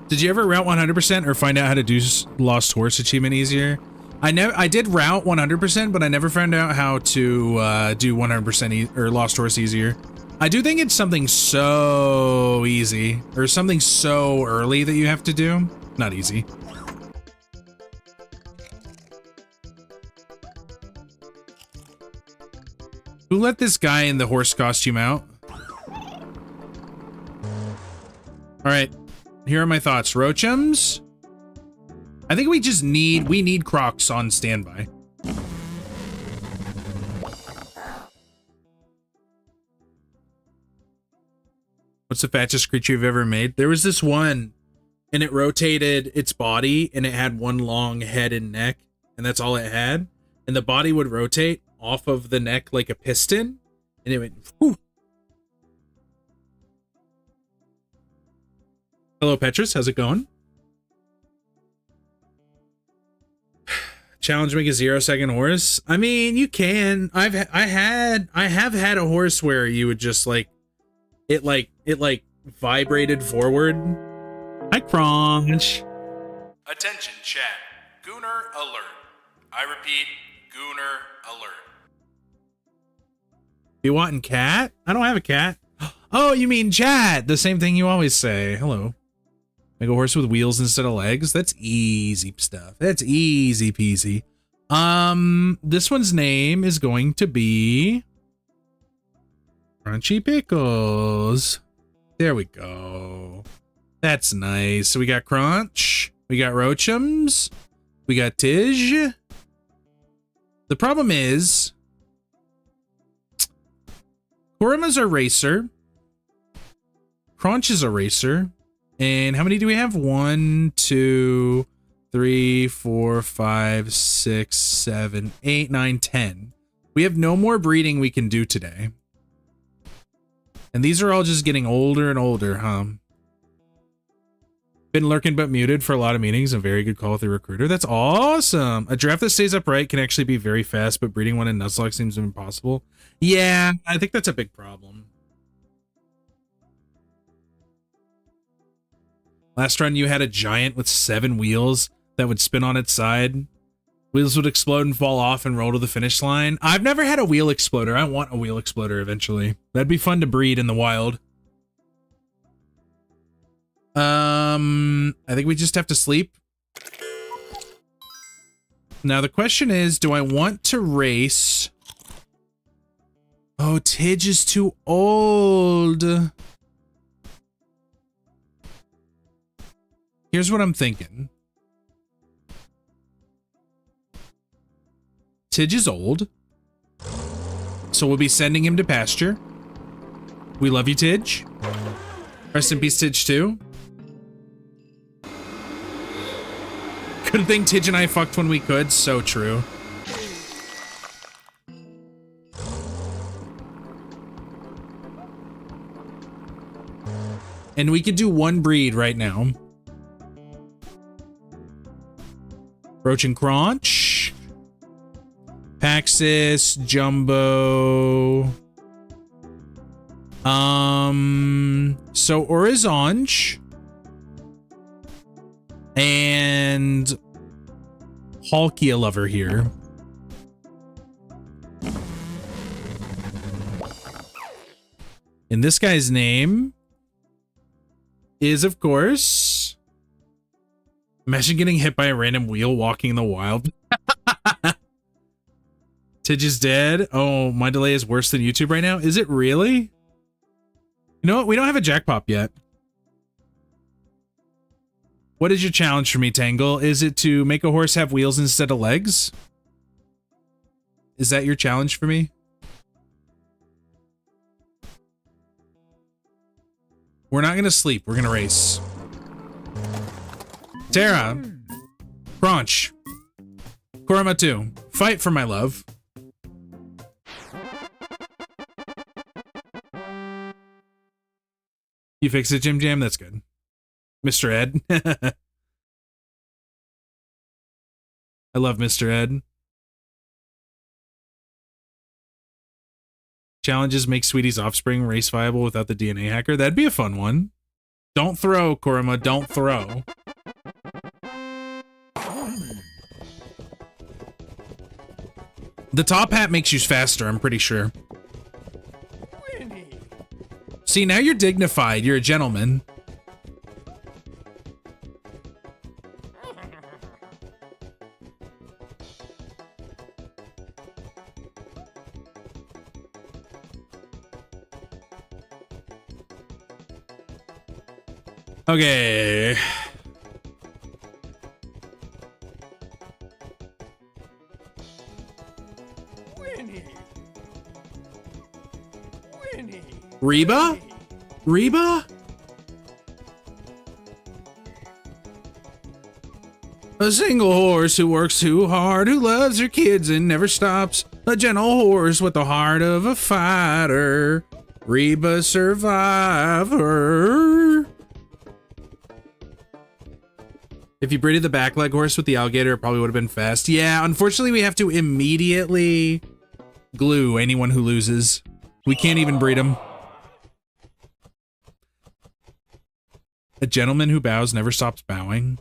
Did you ever route 100% or find out how to do Lost Horse achievement easier? I did route 100%, but I never found out how to do 100% or Lost Horse easier. I do think it's something so easy, or something so early that you have to do. Not easy. Who let this guy in the horse costume out? All right, here are my thoughts. Roachums? I think we need Crocs on standby. What's the fastest creature you've ever made? There was this one, and it rotated its body, and it had one long head and neck, and that's all it had. And the body would rotate off of the neck like a piston, and it went, whew. Hello, Petrus. How's it going? Challenge make a 0-second horse. I mean, you can. I have had a horse where you would just like it vibrated forward. Hi, Crunch. Attention, chat. Gooner alert. I repeat, Gooner alert. You wanting cat? I don't have a cat. Oh, you mean chat? The same thing you always say. Hello. Make a horse with wheels instead of legs. That's easy stuff. That's easy peasy. This one's name is going to be Crunchy Pickles. There we go. That's nice. So we got Crunch. We got Roachums. We got Tij. The problem is Korima's a racer. Crunch is a racer. And how many do we have? 1, 2, 3, 4, 5, 6, 7, 8, 9, 10. We have no more breeding we can do today. And these are all just getting older and older, huh? Been lurking but muted for a lot of meetings. A very good call with the recruiter. That's awesome. A draft that stays upright can actually be very fast, but breeding one in Nuzlocke seems impossible. Yeah, I think that's a big problem. Last run, you had a giant with 7 wheels that would spin on its side. Wheels would explode and fall off and roll to the finish line. I've never had a wheel exploder. I want a wheel exploder eventually. That'd be fun to breed in the wild. I think we just have to sleep. Now the question is, do I want to race? Oh, Tij is too old. Here's what I'm thinking. Tij is old, so we'll be sending him to pasture. We love you, Tij. Rest in peace, Tij, too. Good thing Tij and I fucked when we could. So true. And we could do one breed right now. Roach and Crunch. Paxis, Jumbo. So Orizonge. And Halkia Lover here. And this guy's name is, of course, imagine getting hit by a random wheel walking in the wild. Tij is dead. Oh, my delay is worse than YouTube right now. Is it really? You know what? We don't have a jackpot yet. What is your challenge for me, Tangle? Is it to make a horse have wheels instead of legs? Is that your challenge for me? We're not going to sleep. We're going to race. Tara. Crunch. Korama 2. Fight for my love. You fixed it, Jim Jam? That's good. Mr. Ed. I love Mr. Ed. Challenges make Sweetie's offspring race viable without the DNA hacker. That'd be a fun one. Don't throw, Korima. Don't throw. The top hat makes you faster, I'm pretty sure. See, now you're dignified. You're a gentleman. Okay. Reba? Reba? A single horse who works too hard, who loves her kids and never stops. A gentle horse with the heart of a fighter. Reba Survivor. If you breeded the back leg horse with the alligator, it probably would have been fast. Yeah, unfortunately, we have to immediately glue anyone who loses. We can't even breed them. A gentleman who bows never stops bowing.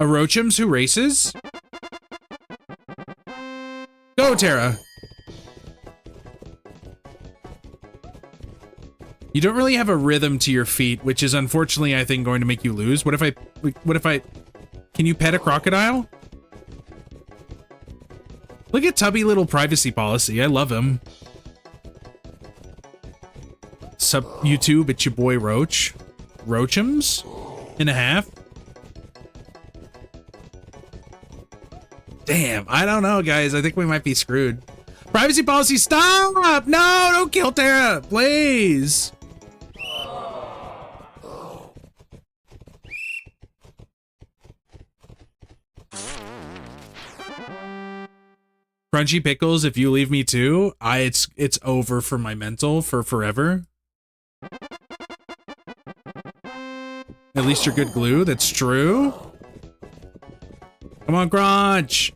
A Roachums who races? Go, Tara! You don't really have a rhythm to your feet, which is unfortunately, I think, going to make you lose. What if I... Can you pet a crocodile? Look at Tubby little privacy policy. I love him. Sup, YouTube, it's your boy Roach. Roachums? And a half? Damn, I don't know, guys. I think we might be screwed. Privacy policy, stop! No, don't kill Tara, please. Crunchy pickles, if you leave me too, it's over for my mental for forever. At least you're good glue, that's true. Come on, Crunch.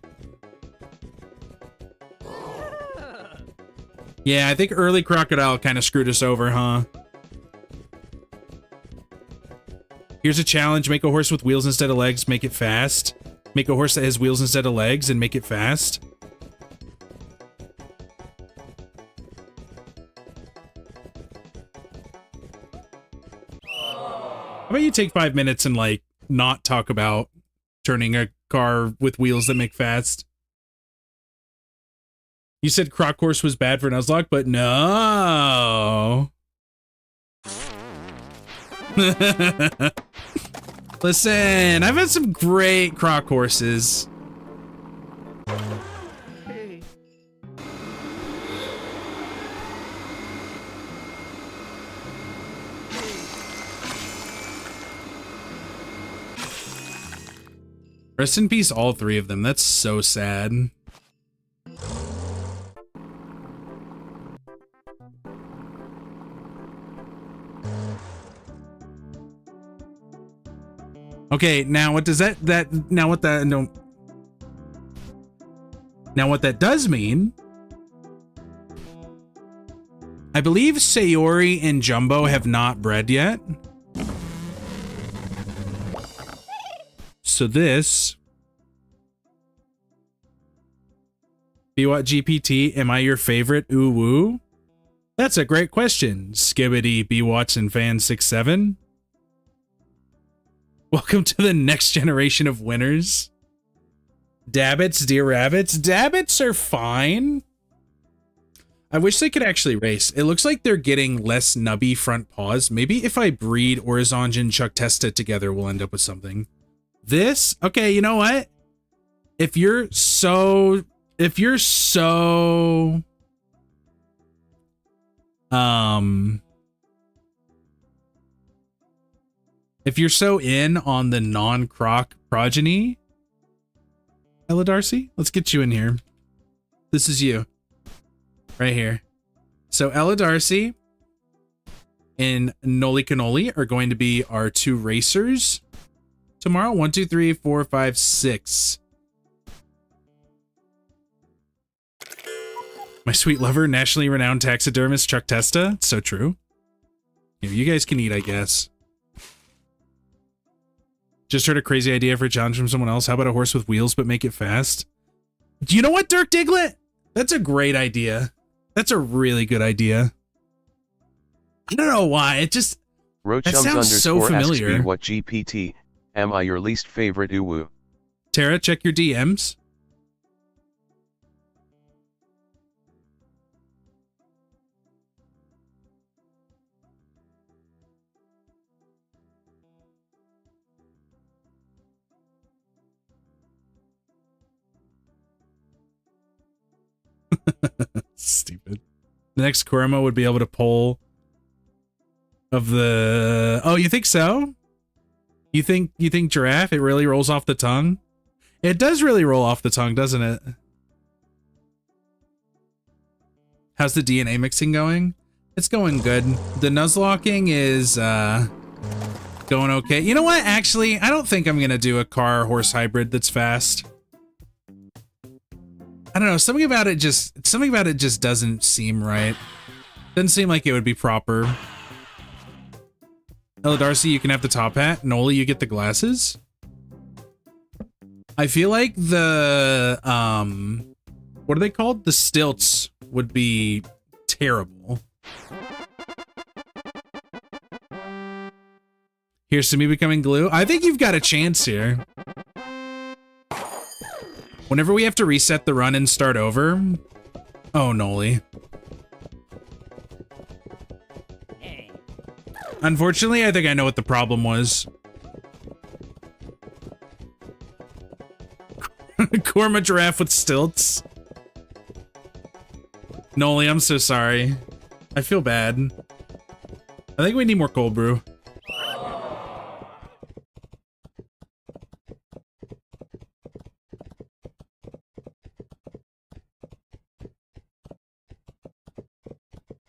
Yeah, I think early crocodile kind of screwed us over, huh? Here's a challenge. Make a horse with wheels instead of legs, make it fast. Make a horse that has wheels instead of legs and make it fast. How about you take 5 minutes and, like, not talk about turning a car with wheels that make fast? You said Croc Horse was bad for Nuzlocke, but no. Listen, I've had some great Croc Horses. Rest in peace, all three of them. That's so sad. Okay, now what does now what that does mean, I believe Sayori and Jumbo have not bred yet. So this bwhatGPT, am I your favorite? Ooh woo? That's a great question. Skibbity bwatson fan 67. Welcome to the next generation of winners. Dabbits, dear rabbits. Dabbits are fine. I wish they could actually race. It looks like they're getting less nubby front paws. Maybe if I breed Orizonge and Chuck Testa together, we'll end up with something. This, okay, you know what? If you're so if you're so in on the non-croc progeny, Ella Darcy, let's get you in here. This is you right here. So Ella Darcy, and Noli Cannoli are going to be our 2 racers tomorrow. 1, 2, 3, 4, 5, 6. My sweet lover, nationally renowned taxidermist Chuck Testa. It's so true. You guys can eat, I guess. Just heard a crazy idea for a challenge from someone else. How about a horse with wheels but make it fast? Do you know what, Dirk Diglett? That's a great idea. That's a really good idea. I don't know why. It just... That sounds so familiar. Asks me what GPT, am I your least favorite uwu? Tara, check your DMs. Stupid. The next Kurama would be able to pull of the... Oh, you think so? You think giraffe? It really rolls off the tongue? It does really roll off the tongue, doesn't it? How's the DNA mixing going? It's going good. The Nuzlocking is going okay. You know what? Actually, I don't think I'm gonna do a car horse hybrid that's fast. I don't know, something about it just doesn't seem right. Doesn't seem like it would be proper. Ella Darcy, you can have the top hat. Noli, you get the glasses. I feel like the what are they called? The stilts would be terrible. Here's to me becoming glue. I think you've got a chance here. Whenever we have to reset the run and start over... Oh, Noli. Unfortunately, I think I know what the problem was. Korma giraffe with stilts. Noli, I'm so sorry. I feel bad. I think we need more cold brew.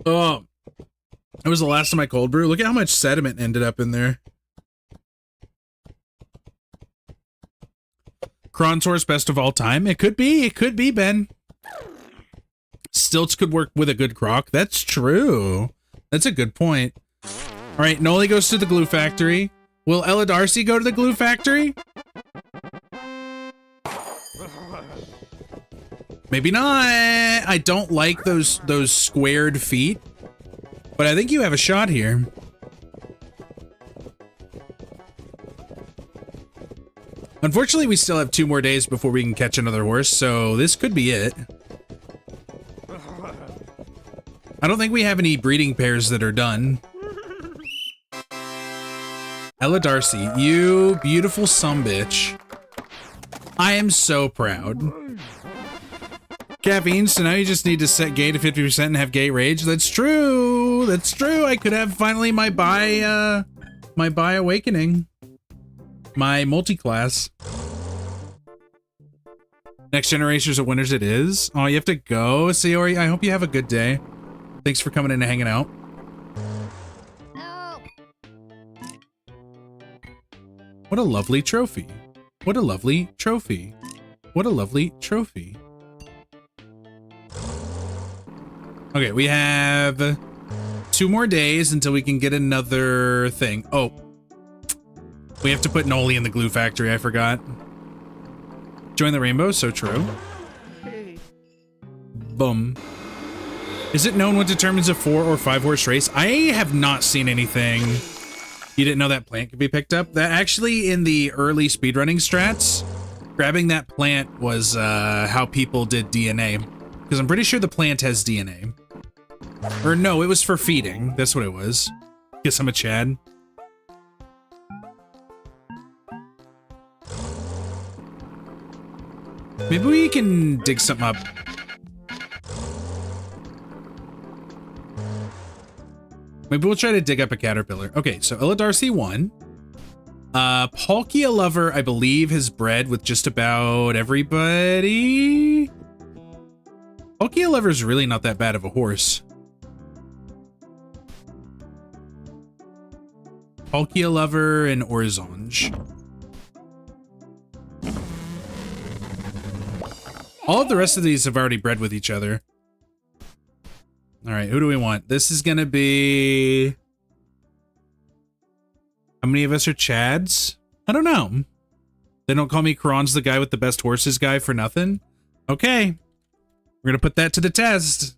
Oh, that was the last of my cold brew. Look at how much sediment ended up in there. Krontor's best of all time. It could be, Ben. Stilts could work with a good croc. That's true. That's a good point. All right, Noli goes to the glue factory. Will Ella Darcy go to the glue factory? Maybe not. I don't like those squared feet, but I think you have a shot here. Unfortunately, we still have 2 more days before we can catch another horse, so this could be it. I don't think we have any breeding pairs that are done. Ella Darcy, you beautiful sumbitch. I am so proud. Caffeine, so now you just need to set gay to 50% and have gay rage. That's true. That's true. I could have finally my bi awakening. My multi-class. Next Generations of Winners it is. Oh, you have to go, Sayori. I hope you have a good day. Thanks for coming in and hanging out. What a lovely trophy. What a lovely trophy. What a lovely trophy. Okay, we have 2 more days until we can get another thing. Oh, we have to put Noli in the glue factory. I forgot. Join the rainbow. So true. Boom. Is it known what determines a 4 or 5 horse race? I have not seen anything. You didn't know that plant could be picked up? That actually in the early speedrunning strats, grabbing that plant was how people did DNA. Because I'm pretty sure the plant has DNA. Or no, it was for feeding. That's what it was. Guess I'm a Chad. Maybe we can dig something up. Maybe we'll try to dig up a caterpillar. Okay, so Ella Darcy won. Palkia Lover, I believe, has bred with just about everybody. Palkia Lover's really not that bad of a horse. Palkia Lover, and Orzonge. All of the rest of these have already bred with each other. All right, who do we want? This is gonna be... How many of us are Chads? I don't know. They don't call me Karan's the guy with the best horses guy for nothing? Okay. We're gonna put that to the test.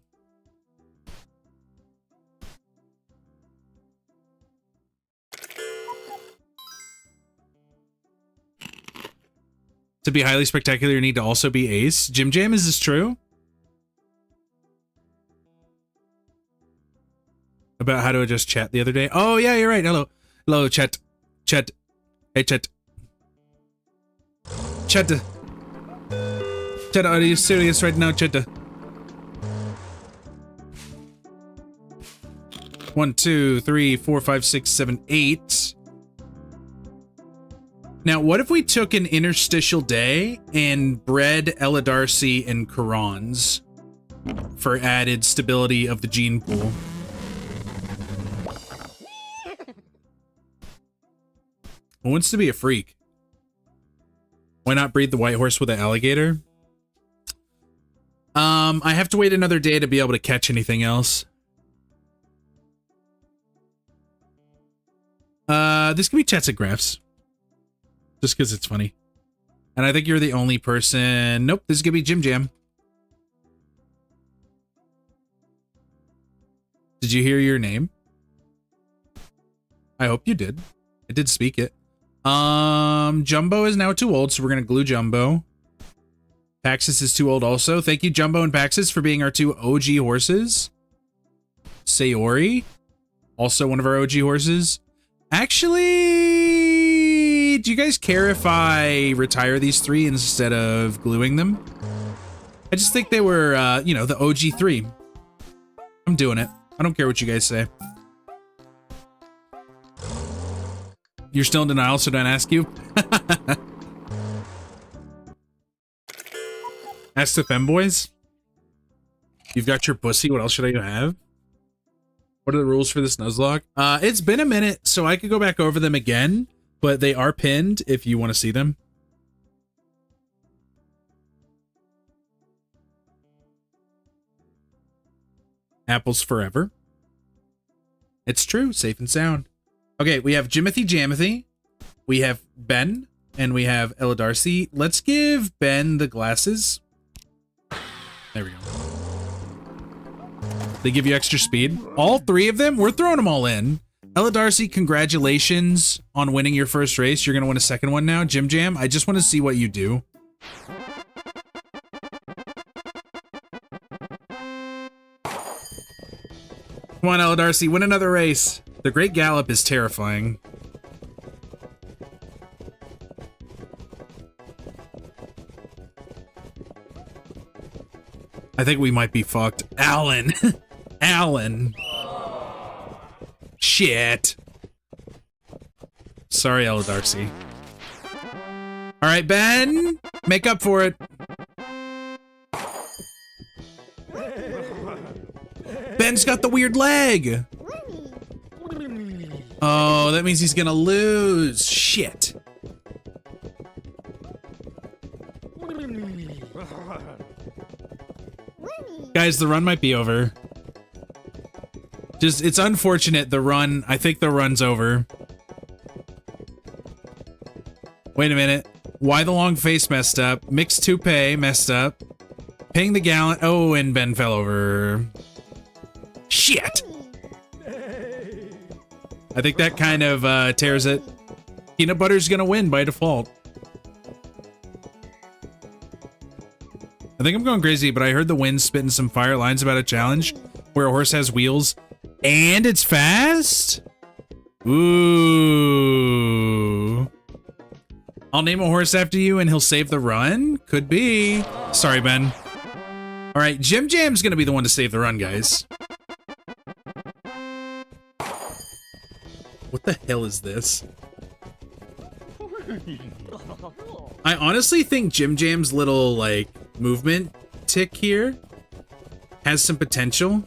To be highly spectacular, you need to also be ace. Jim Jam, is this true? About how to adjust chat the other day. Oh, yeah, you're right. Hello. Hello, chat. Chat. Hey, chat. Chat. Chat, are you serious right now, chat? 1, 2, 3, 4, 5, 6, 7, 8. Now, what if we took an interstitial day and bred Ellidarcy and Karans for added stability of the gene pool? Who wants to be a freak? Why not breed the white horse with an alligator? I have to wait another day to be able to catch anything else. This could be Chetzographs. Just because it's funny. And I think you're the only person... Nope, this is gonna be Jim Jam. Did you hear your name? I hope you did. I did speak it. Jumbo is now too old, so we're gonna glue Jumbo. Paxis is too old also. Thank you, Jumbo and Paxis, for being our 2 OG horses. Sayori, also one of our OG horses. Actually, do you guys care if I retire these 3 instead of gluing them? I just think they were, you know, the OG 3. I'm doing it. I don't care what you guys say. You're still in denial, so don't ask you. Ask the femboys. You've got your pussy. What else should I have? What are the rules for this Nuzlocke? It's been a minute, so I could go back over them again, but they are pinned if you want to see them. Apples forever. It's true. Safe and sound. Okay, we have Jimothy Jamothy. We have Ben, and we have Ellidarcy. Let's give Ben the glasses. There we go. They give you extra speed. All 3 of them? We're throwing them all in. Ellidarcy, congratulations on winning your first race. You're going to win a second one now. Jim Jam, I just want to see what you do. Come on, Ellidarcy, win another race. The Great Gallop is terrifying. I think we might be fucked. Alan! Alan! Shit. Sorry, Ellidarcy. Alright, Ben! Make up for it. Ben's got the weird leg! Oh, that means he's gonna lose. Shit. Guys, the run might be over. Just, it's unfortunate, the run, I think the run's over. Wait a minute. Why the long face messed up? Mixed toupee messed up. Paying the gallant. Oh, and Ben fell over. Shit. I think that kind of tears it. Peanut Butter's gonna win by default. I think I'm going crazy, but I heard the wind spitting some fire lines about a challenge where a horse has wheels and it's fast? Ooh. I'll name a horse after you and he'll save the run? Could be. Sorry, Ben. All right, Jim Jam's gonna be the one to save the run, guys. What the hell is this? I honestly think Jim Jam's little, like, movement tick here has some potential,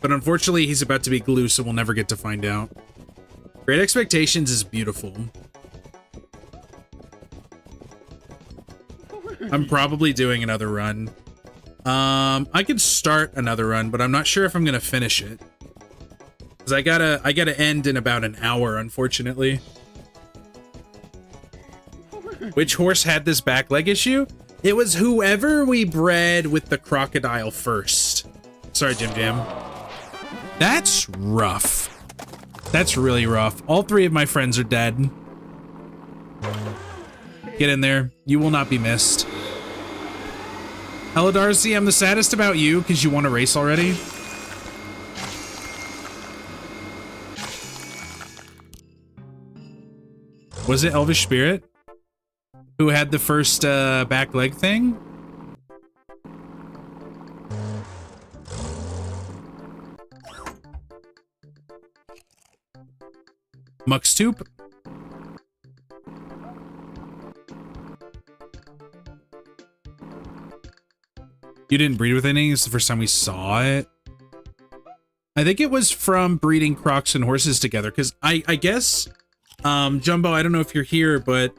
but unfortunately he's about to be glue, so we'll never get to find out. Great Expectations is beautiful. I'm probably doing another run. I could start another run, but I'm not sure if I'm gonna finish it. Cause I gotta end in about an hour, unfortunately. Which horse had this back leg issue? It was whoever we bred with the crocodile first. Sorry, Jim Jam. That's rough. That's really rough. All three of my friends are dead. Get in there. You will not be missed. Hello, Darcy. I'm the saddest about you because you won a race already. Was it Elvish Spirit who had the first back leg thing? Muxtoop? You didn't breed with anything? It's the first time we saw it. I think it was from breeding crocs and horses together, because I guess, Jumbo, I don't know if you're here, but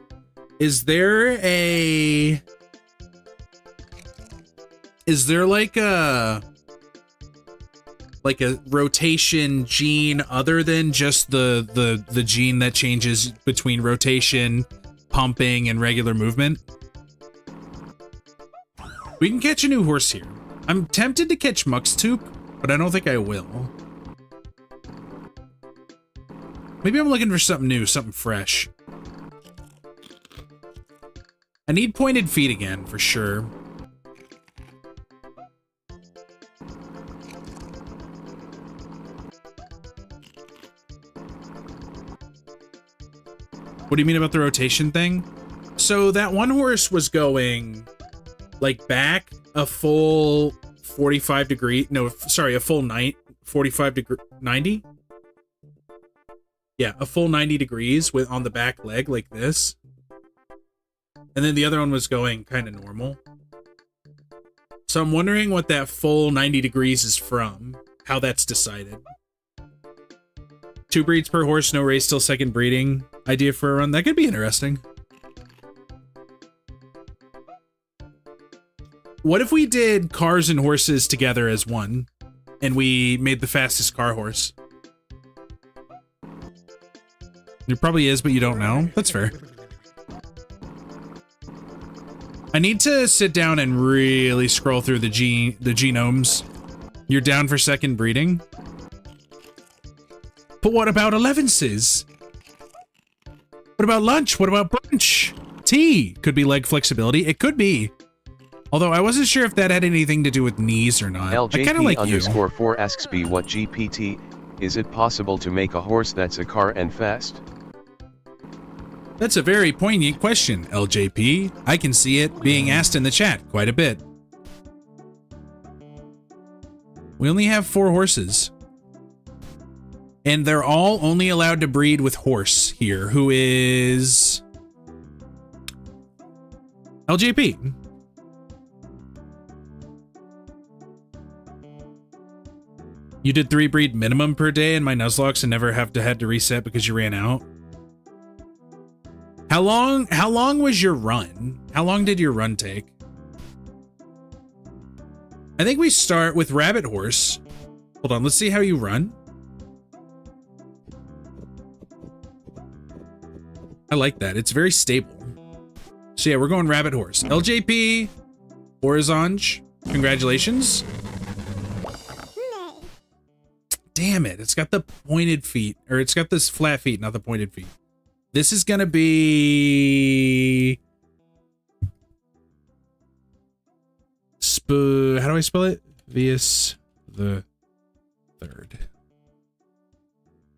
is there like a rotation gene other than just the gene that changes between rotation, pumping, and regular movement? We can catch a new horse here. I'm tempted to catch Muxtoop, but I don't think I will. Maybe I'm looking for something new, something fresh. I need pointed feet again, for sure. What do you mean about the rotation thing? So that one horse was going like back a full 45 degree, no, sorry, a full 45 degree, 90? Yeah, a full 90 degrees with on the back leg like this. And then the other one was going kind of normal. So I'm wondering what that full 90 degrees is from, how that's decided. 2 breeds per horse, no race till second breeding. Idea for a run. That could be interesting. What if we did cars and horses together as one, and we made the fastest car horse? There probably is, but you don't know. That's fair. I need to sit down and really scroll through the genomes. You're down for second breeding? But what about 11s? What about lunch? What about brunch? Tea? Could be leg flexibility. It could be. Although I wasn't sure if that had anything to do with knees or not. I kind of like you. LJP_4 asks bwhatGPT, is it possible to make a horse that's a car and fast? That's a very poignant question, LJP. I can see it being asked in the chat quite a bit. We only have 4 horses. And they're all only allowed to breed with horse here, who is LJP. You did 3 breed minimum per day in my Nuzlocke and never had to reset because you ran out. How long was your run? How long did your run take? I think we start with rabbit horse. Hold on, let's see how you run. I like that. It's very stable. So yeah, we're going rabbit horse. LJP, Horizonge, congratulations. Damn it, it's got the pointed feet, or it's got this flat feet, not the pointed feet. This is gonna be... how do I spell it? Vius the Third.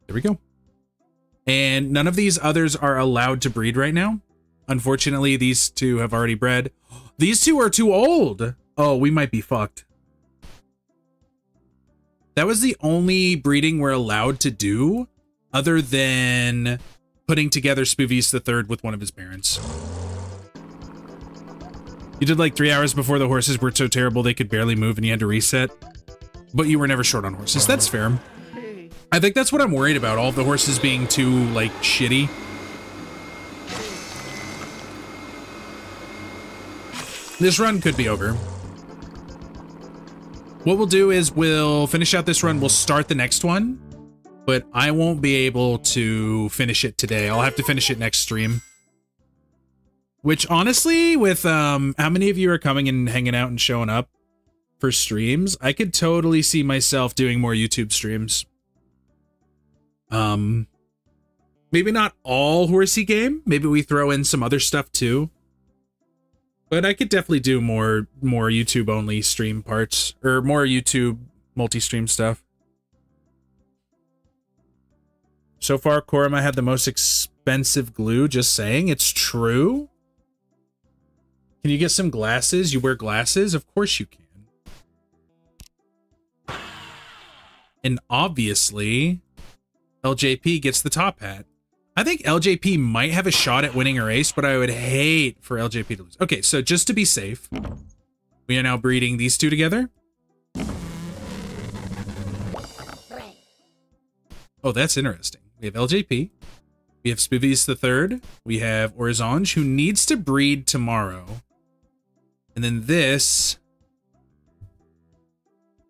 There we go. And none of these others are allowed to breed right now. Unfortunately, these 2 have already bred. These 2 are too old. Oh, we might be fucked. That was the only breeding we're allowed to do other than putting together Spoovies the Third with one of his parents. You did like 3 hours before the horses were so terrible they could barely move and you had to reset. But you were never short on horses. That's fair. I think that's what I'm worried about, all the horses being too, like, shitty. This run could be over. What we'll do is we'll finish out this run, we'll start the next one, but I won't be able to finish it today. I'll have to finish it next stream. Which, honestly, with how many of you are coming and hanging out and showing up for streams, I could totally see myself doing more YouTube streams. Maybe not all horsey game. Maybe we throw in some other stuff too. But I could definitely do more YouTube only stream parts, or more YouTube multi-stream stuff. So far, Korima had the most expensive glue. Just saying, it's true. Can you get some glasses? You wear glasses? Of course you can. And obviously, LJP gets the top hat. I think LJP might have a shot at winning a race, but I would hate for LJP to lose. Okay, so just to be safe, we are now breeding these two together. Oh, that's interesting. We have LJP. We have Spoovies the Third. We have Orzange, who needs to breed tomorrow. And then this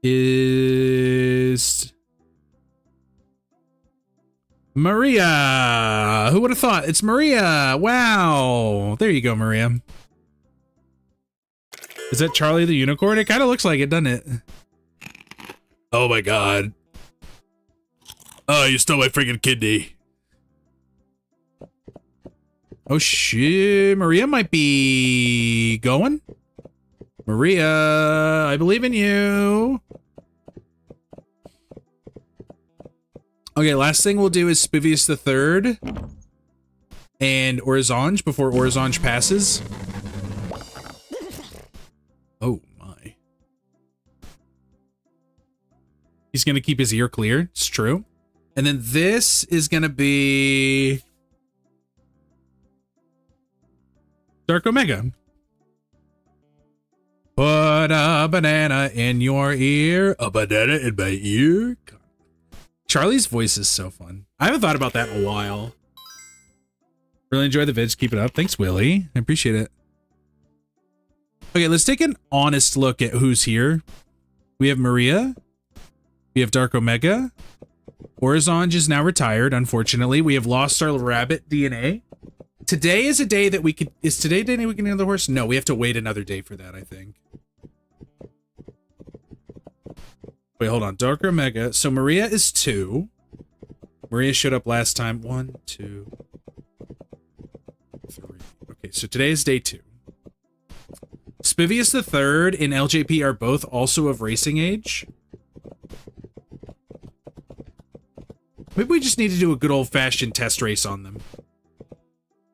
is Maria. Who would have thought? It's Maria. Wow. There you go, Maria. Is that Charlie the Unicorn? It kind of looks like it, doesn't it? Oh my god. Oh, you stole my freaking kidney. Oh shit. Maria might be going. Maria, I believe in you. Okay, last thing we'll do is Spoovius the Third and Orzange before Orzange passes. Oh my. He's gonna keep his ear clear, it's true. And then this is gonna be Dark Omega. Put a banana in your ear. A banana in my ear. Charlie's voice is so fun. I haven't thought about that in a while. Really enjoy the vids. Keep it up. Thanks, Willie. I appreciate it. Okay, let's take an honest look at who's here. We have Maria. We have Dark Omega. Orzange is now retired, unfortunately. We have lost our rabbit DNA. Today is a day that we could... Is today the day we can get the horse? No, we have to wait another day for that, I think. Wait, hold on. Dark Omega. So Maria is 2. Maria showed up last time. 1, 2, 3. Okay, so today is day 2. Spivius the Third and LJP are both also of racing age. Maybe we just need to do a good old-fashioned test race on them.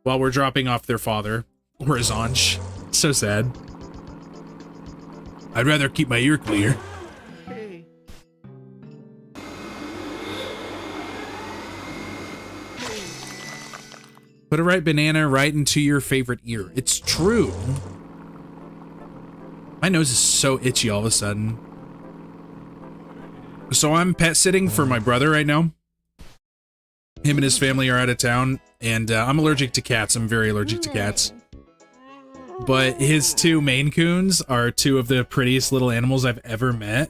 While we're dropping off their father, Orzange. So sad. I'd rather keep my ear clear. Hey. Put a right banana right into your favorite ear. It's true. My nose is so itchy all of a sudden. So I'm pet sitting for my brother right now. Him and his family are out of town, and I'm allergic to cats. I'm very allergic to cats. But his 2 Maine Coons are 2 of the prettiest little animals I've ever met.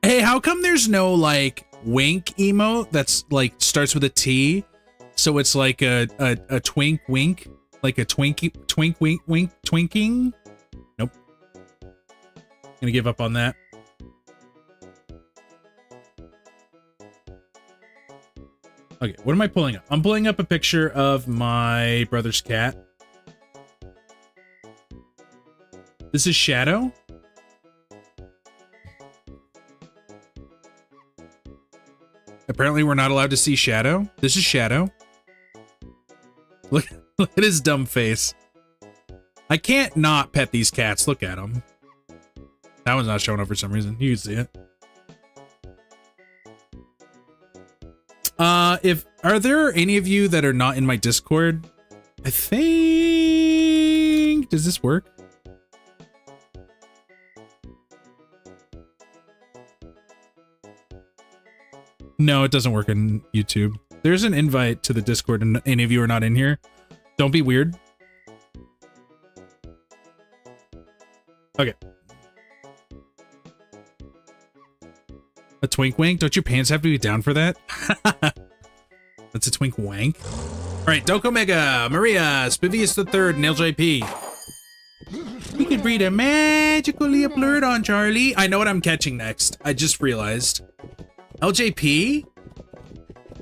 Hey, how come there's no, like, wink emote that's, like, starts with a T? So it's like a twink wink? Like a twink wink wink twinking? Nope. Gonna give up on that. Okay, what am I pulling up? I'm pulling up a picture of my brother's cat. This is Shadow. Apparently we're not allowed to see Shadow. This is Shadow. Look at his dumb face. I can't not pet these cats. Look at them. That one's not showing up for some reason. You can see it. Are there any of you that are not in my Discord? I think... Does this work? No, it doesn't work on YouTube. There's an invite to the Discord and any of you are not in here. Don't be weird. Okay. A twink wank? Don't your pants have to be down for that? That's a twink wank. All right, Doko Mega, Maria, Spivius the Third, and LJP. We could breed a magical Leopleurodon on Charlie. I know what I'm catching next. I just realized. LJP?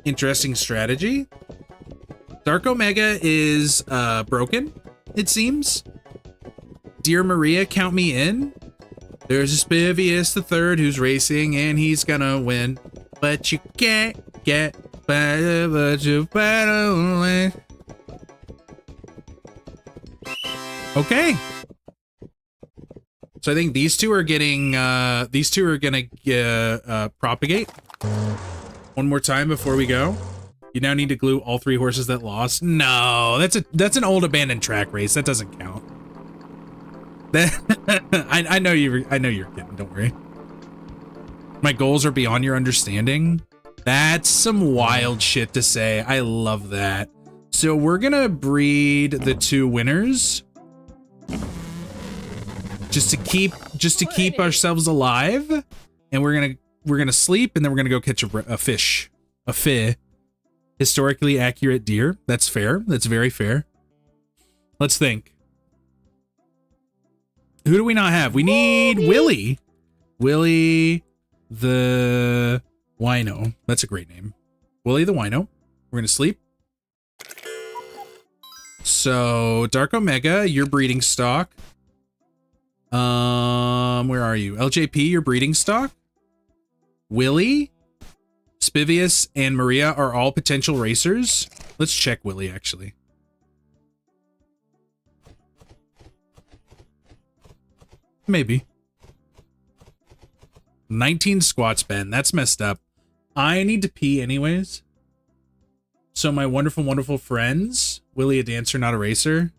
Interesting strategy. Dark Omega is broken, it seems. Dear Maria, count me in. There's a Spivius the Third who's racing and he's gonna win. But you can't get better, but you better win. Okay. So I think these two are getting gonna propagate. One more time before we go. You now need to glue all 3 horses that lost. No, that's an old abandoned track race. That doesn't count. I know you're kidding. Don't worry. My goals are beyond your understanding. That's some wild shit to say. I love that. So we're gonna breed the 2 winners, just to keep ourselves alive, and we're gonna sleep, and then we're gonna go catch a fish, a fi. Historically accurate deer. That's fair. That's very fair. Let's think. Who do we not have? We need Willie. Willie the Wino. That's a great name. Willie the Wino. We're gonna sleep. So Dark Omega, your breeding stock. Where are you? LJP, your breeding stock. Willie, Spivius, and Maria are all potential racers. Let's check Willie, actually. Maybe. 19 squats, Ben. That's messed up. I need to pee anyways. So my wonderful, wonderful friends. Willie, a dancer, not a racer.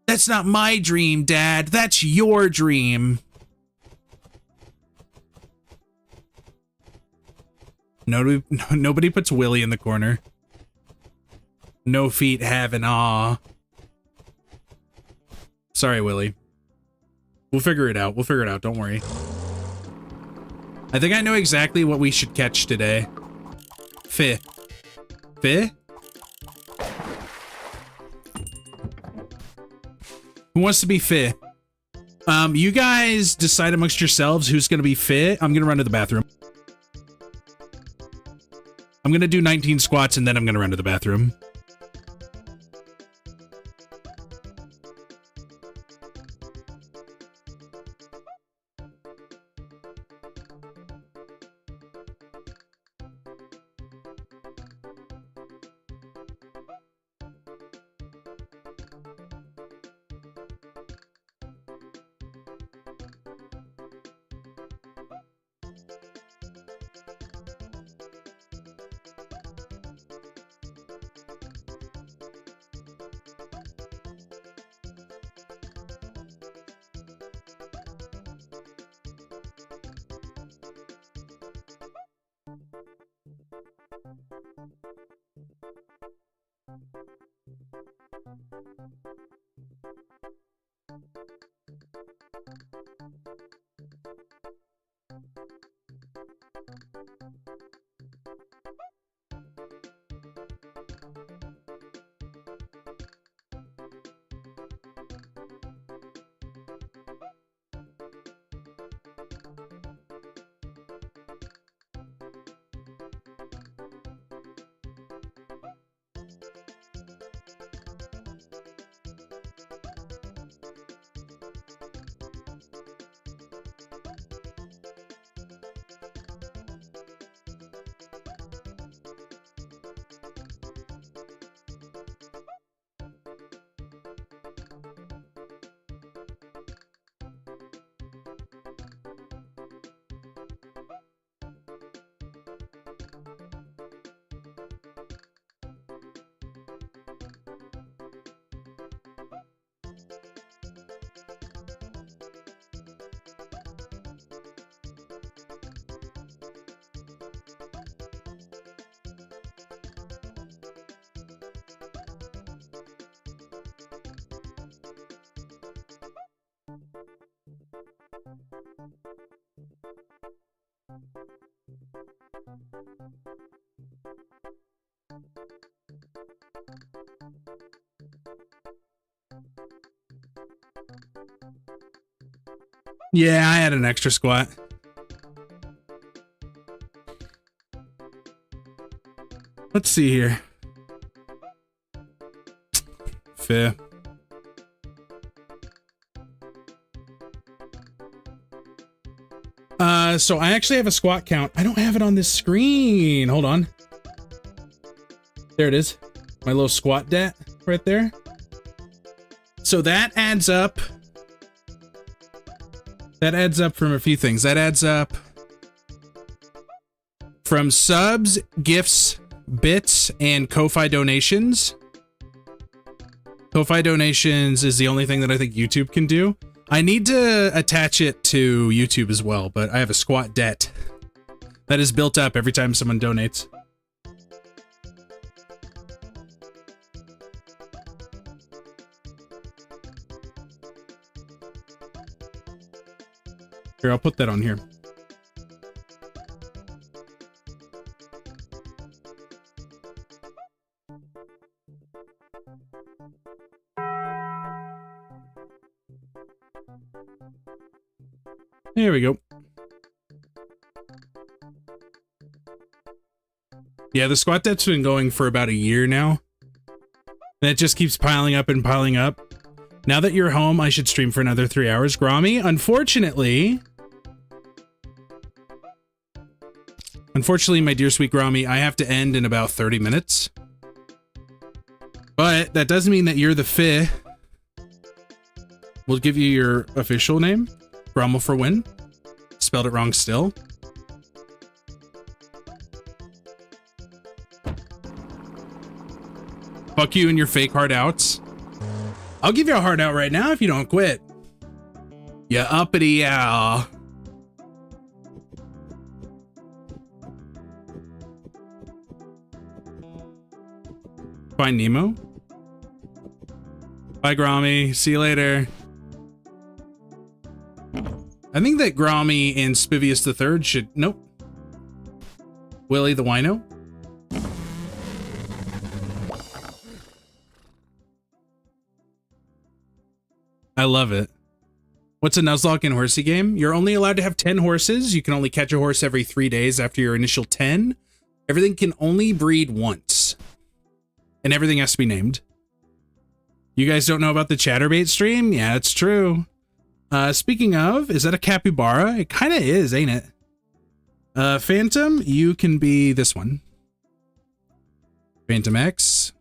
That's not my dream, Dad. That's your dream. Nobody puts Willie in the corner. No feet have an aw. Sorry, Willie. We'll figure it out. We'll figure it out. Don't worry. I think I know exactly what we should catch today. Fi. Fi? Who wants to be Fi? You guys decide amongst yourselves who's going to be Fi. I'm going to run to the bathroom. I'm going to do 19 squats and then I'm going to run to the bathroom. Yeah, I had an extra squat. Let's see here. Fair. So I actually have a squat count. I don't have it on this screen. Hold on. There it is. My little squat dat right there. So that adds up. That adds up from a few things. That adds up from subs, gifts, bits, and Ko-Fi donations. Ko-Fi donations is the only thing that I think YouTube can do. I need to attach it to YouTube as well, but I have a squat debt that is built up every time someone donates. Here, I'll put that on here. There we go. Yeah, the squat debt's been going for about a year now. And it just keeps piling up and piling up. Now that you're home, I should stream for another 3 hours. Grommy, unfortunately, my dear sweet Grommy, I have to end in about 30 minutes. But that doesn't mean that you're the fifth. We'll give you your official name. Grommel for win. Spelled it wrong still. Fuck you and your fake hard outs. I'll give you a hard out right now if you don't quit. Ya uppity owl. Find Nemo. Bye, Grommy. See you later. I think that Grommy and Spivius III should... Nope. Willie the Wino. I love it. What's a Nuzlocke and horsey game? You're only allowed to have 10 horses. You can only catch a horse every 3 days after your initial 10. Everything can only breed once. And everything has to be named. You guys don't know about the Chatterbait stream? Yeah, it's true. Speaking of, is that a capybara? It kind of is, ain't it? Phantom, you can be this one. Phantom X.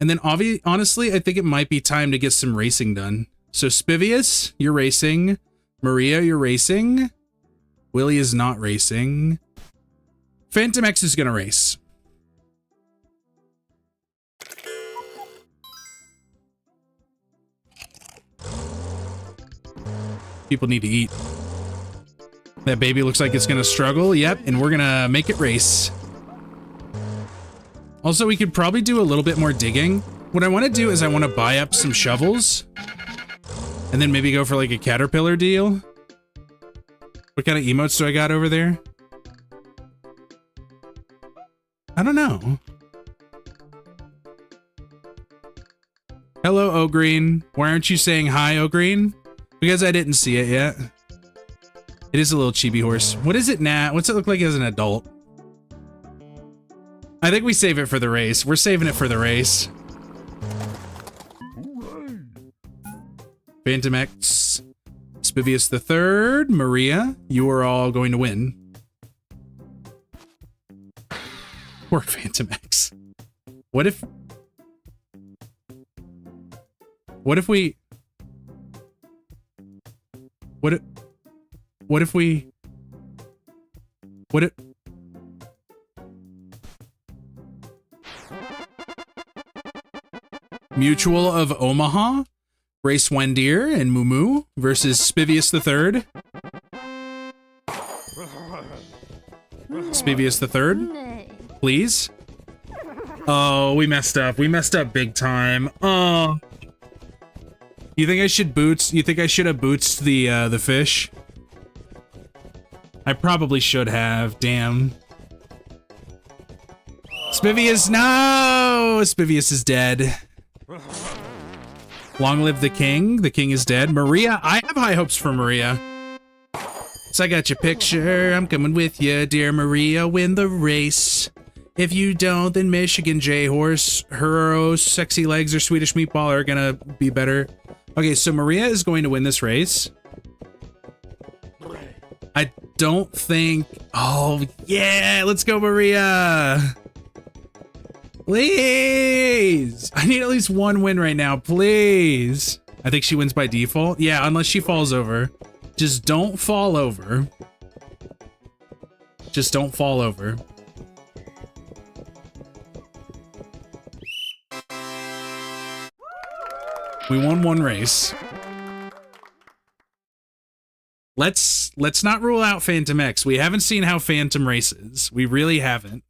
And then honestly, I think it might be time to get some racing done. So Spivius, you're racing. Maria, you're racing. Willie is not racing. Phantom X is gonna race. People need to eat. That baby looks like it's gonna struggle. Yep, and we're gonna make it race. Also, we could probably do a little bit more digging. What I want to do is I want to buy up some shovels and then maybe go for like a caterpillar deal. What kind of emotes do I got over there? I don't know. Hello, O'Green. Why aren't you saying hi, O'Green? Because I didn't see it yet. It is a little chibi horse. What is it now? What's it look like as an adult? I think we save it for the race. We're saving it for the race. Phantom X, Spivius III, Maria, you are all going to win. Poor Phantom X. What if we... Mutual of Omaha, Race Wendier and Mumu versus Spivius III. Spivius III, please. Oh, we messed up. We messed up big time. Oh. You think I should boots? You think I should have boots the fish? I probably should have. Damn. Spivius, no! Spivius is dead. Long live the king. The king is dead. Maria, I have high hopes for Maria. So I got your picture. I'm coming with you, dear Maria. Win the race. If you don't, then Michigan J Horse, her sexy legs or Swedish meatball are gonna be better. Okay, so Maria is going to win this race. I don't think... Oh, yeah! Let's go, Maria! Please! I need at least one win right now, please! I think she wins by default. Yeah, unless she falls over. Just don't fall over. Just don't fall over. We won one race. Let's not rule out Phantom X. We haven't seen how Phantom races. We really haven't.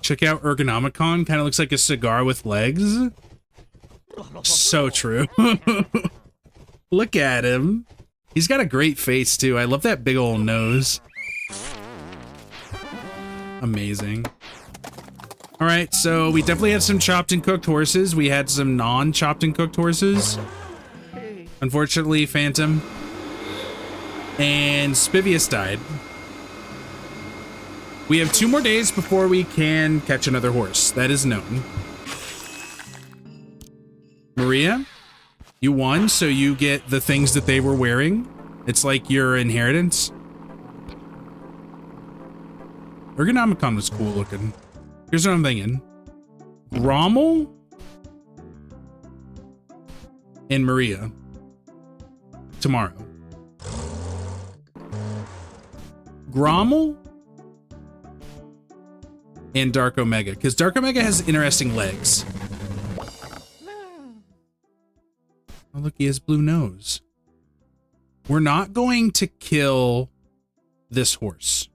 Check out Ergonomicon. Kind of looks like a cigar with legs. So true. Look at him. He's got a great face, too. I love that big old nose. Amazing. All right, so we definitely had some chopped and cooked horses. We had some non-chopped and cooked horses. Unfortunately, Phantom and Spivius died. We have 2 more days before we can catch another horse. That is known. Maria, you won, so you get the things that they were wearing. It's like your inheritance. Ergonomicon was cool looking. Here's what I'm thinking. Rommel and Maria tomorrow. Grommel and Dark Omega, because Dark Omega has interesting legs. Oh, look, he has blue nose. We're not going to kill this horse.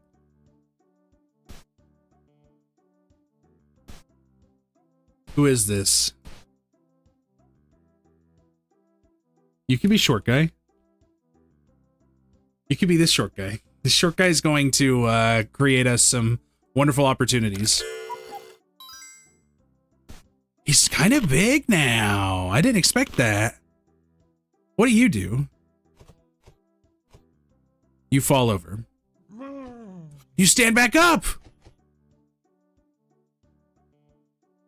Who is this? You could be short guy. You could be this short guy. This short guy is going to create us some wonderful opportunities. He's kind of big now. I didn't expect that. What do? You fall over. You stand back up.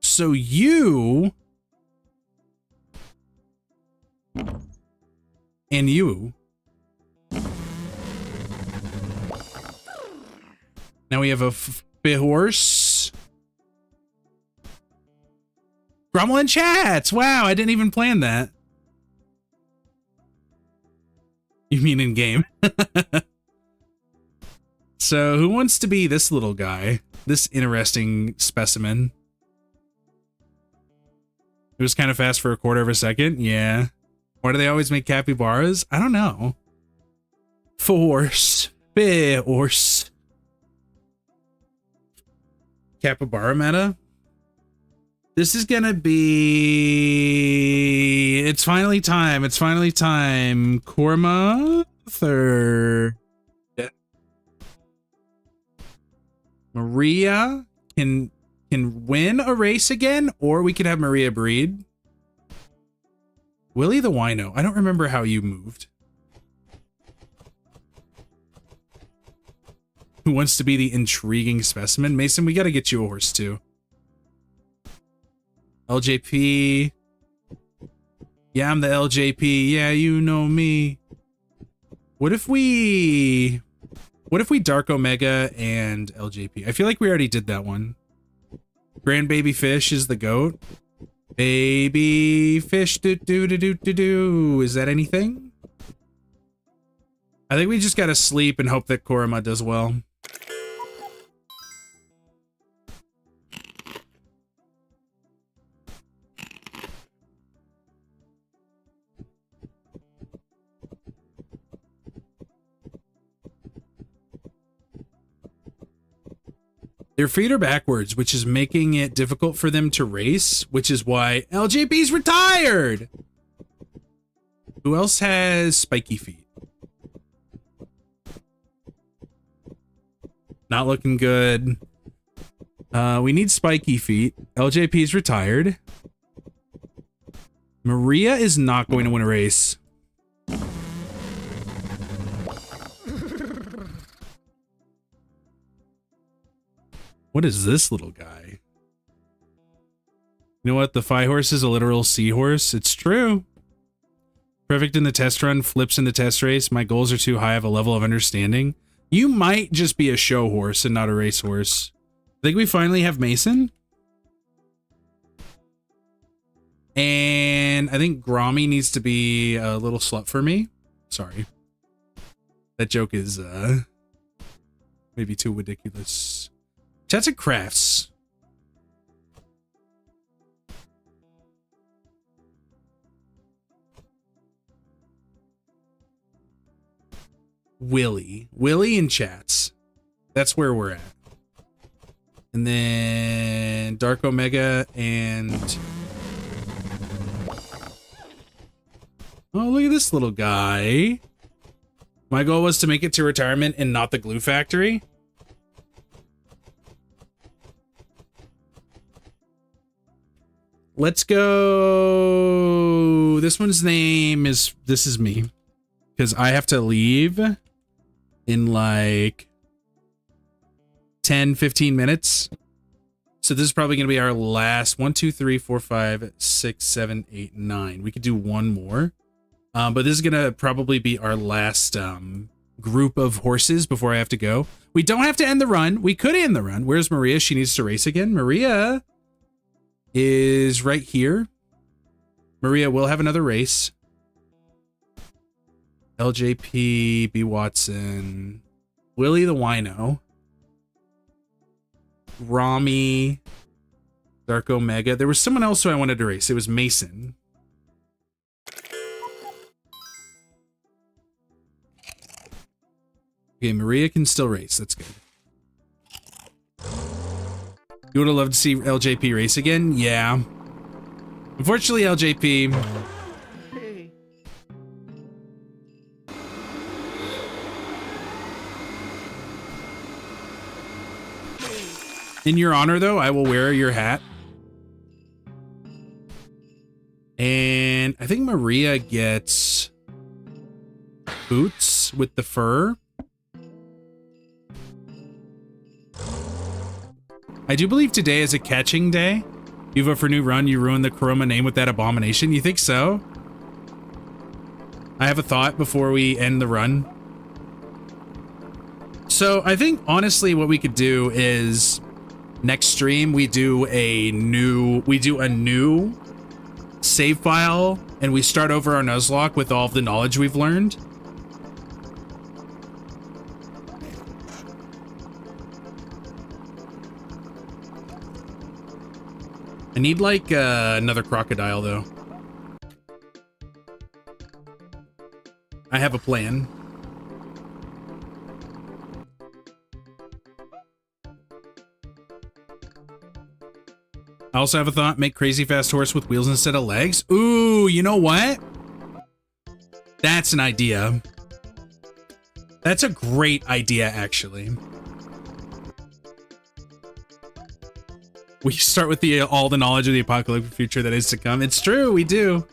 So you and you. Now we have a horse. Gromlin chats. Wow, I didn't even plan that. You mean in game? So who wants to be this little guy? This interesting specimen. It was kind of fast for a quarter of a second. Yeah. Why do they always make capybaras? I don't know. Horse. Horse. Capybara meta. This is gonna be... It's finally time. It's finally time. Korma third. Maria can win a race again, or we could have Maria breed. Willie the Wino. I don't remember how you moved. Who wants to be the intriguing specimen? Mason, we got to get you a horse too. LJP. Yeah, I'm the LJP. Yeah, you know me. What if we Dark Omega and LJP? I feel like we already did that one. Grandbaby Fish is the goat. Baby fish, do do do do do do. Is that anything? I think we just gotta sleep and hope that Korima does well. Their feet are backwards, which is making it difficult for them to race, which is why LJP's retired. Who else has spiky feet? Not looking good. We need spiky feet. LJP's retired. Maria is not going to win a race. What is this little guy? You know what? The Phi horse is a literal seahorse. It's true. Perfect in the test run, flips in the test race. My goals are too high of a level of understanding. You might just be a show horse and not a race horse. I think we finally have Mason. And I think Grommy needs to be a little slut for me. Sorry. That joke is maybe too ridiculous. Chat's and crafts. Willie and chats. That's where we're at. And then Dark Omega and oh, look at this little guy. My goal was to make it to retirement and not the glue factory. Let's go. This one's name is, this is me. Because I have to leave in like 10, 15 minutes. So this is probably going to be our last 1, 2, 3, 4, 5, 6, 7, 8, 9. We could do one more. But this is going to probably be our last group of horses before I have to go. We don't have to end the run. We could end the run. Where's Maria? She needs to race again. Maria is right here. Maria will have another race. LJP, bwhatsonn, Willie the Wino, Rami, Dark Omega. There was someone else who I wanted to race. It was Mason. Okay, Maria can still race. That's good. You would have loved to see LJP race again? Yeah. Unfortunately, LJP... In your honor, though, I will wear your hat. And I think Maria gets boots with the fur. I do believe today is a catching day. You vote for new run, you ruin the Korima name with that abomination. You think so? I have a thought before we end the run. So I think, honestly, what we could do is... next stream, we do a new save file, and we start over our Nuzlocke with all of the knowledge we've learned. I need, like, another crocodile, though. I have a plan. I also have a thought, make crazy fast horse with wheels instead of legs. Ooh, you know what? That's an idea. That's a great idea, actually. We start with all the knowledge of the apocalyptic future that is to come. It's true, we do.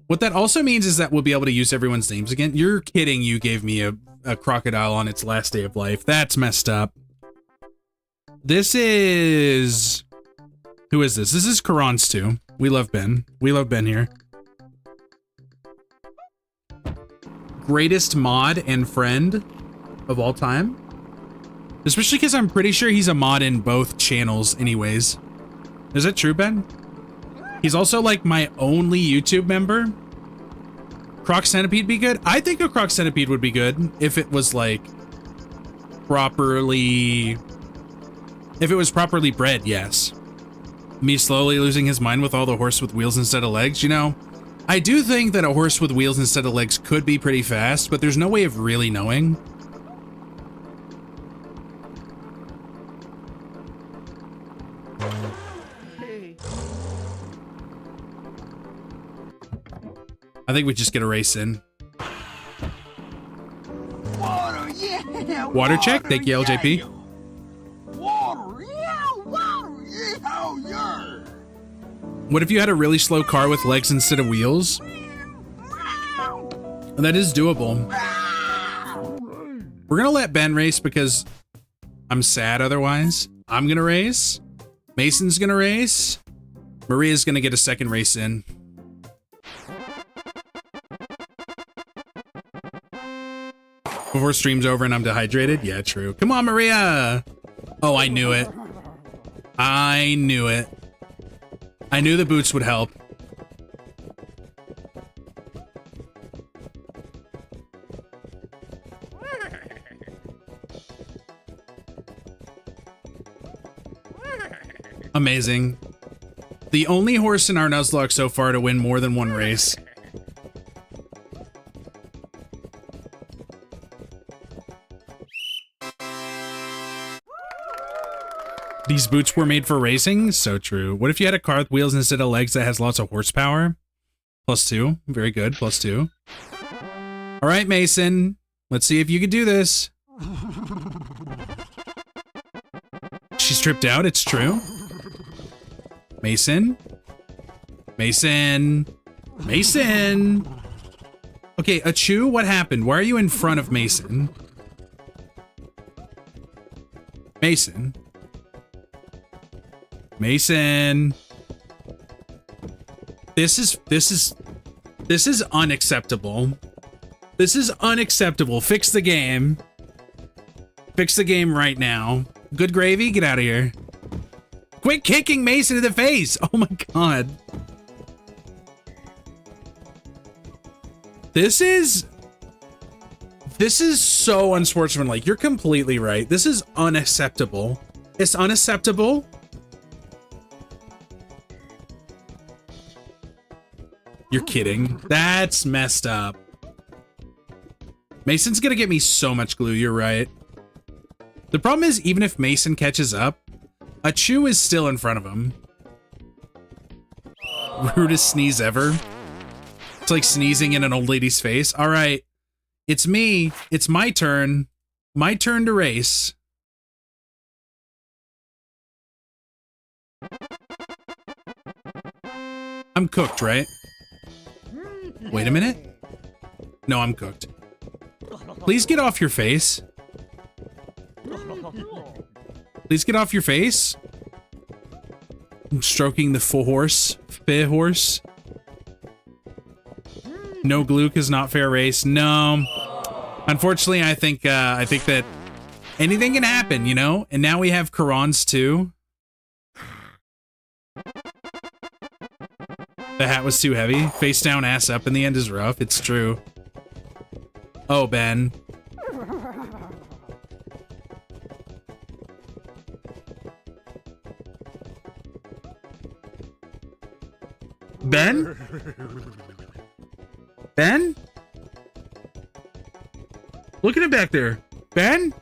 What that also means is that we'll be able to use everyone's names again. You're kidding, you gave me a crocodile on its last day of life. That's messed up. This is... who is this? This is Karan's too. We love Ben. We love Ben here. Greatest mod and friend of all time. Especially because I'm pretty sure he's a mod in both channels anyways. Is that true, Ben? He's also like my only YouTube member. Croc Centipede be good? I think a Croc Centipede would be good if it was like properly... If it was properly bred, yes. Me slowly losing his mind with all the horse with wheels instead of legs, you know? I do think that a horse with wheels instead of legs could be pretty fast, but there's no way of really knowing. I think we just get a race in. Water, yeah. Water check? Thank you, LJP. Water, yeah. Water, yeah. Oh, yeah. What if you had a really slow car with legs instead of wheels? That is doable. We're gonna let Ben race because I'm sad otherwise. I'm gonna race. Mason's gonna race. Maria's gonna get a second race in. Before stream's over and I'm dehydrated? Yeah, true. Come on, Maria! Oh, I knew it. I knew it. I knew the boots would help. Amazing. The only horse in our Nuzlocke so far to win more than one race. These boots were made for racing? So true. What if you had a car with wheels instead of legs that has lots of horsepower? +2. Very good. +2. All right, Mason. Let's see if you can do this. She's tripped out. It's true. Mason. Mason. Mason. Okay, Achu, what happened? Why are you in front of Mason? Mason. Mason. This is unacceptable. This is unacceptable. Fix the game. Fix the game right now. Good gravy, get out of here. Quit kicking Mason in the face. Oh my god. This is so unsportsmanlike. You're completely right. This is unacceptable. It's unacceptable. You're kidding. That's messed up. Mason's gonna get me so much glue, you're right. The problem is, even if Mason catches up, Achu is still in front of him. Rudest sneeze ever. It's like sneezing in an old lady's face. All right, it's me. It's my turn. My turn to race. I'm cooked, right? Wait a minute. No, I'm cooked. Please get off your face. Please get off your face. I'm stroking the horse. Horse. No glue is not fair race. No. Unfortunately, I think that anything can happen, you know? And now we have Karans too. The hat was too heavy. Face down, ass up in the end is rough. It's true. Oh, Ben. Ben? Ben? Look at him back there. Ben?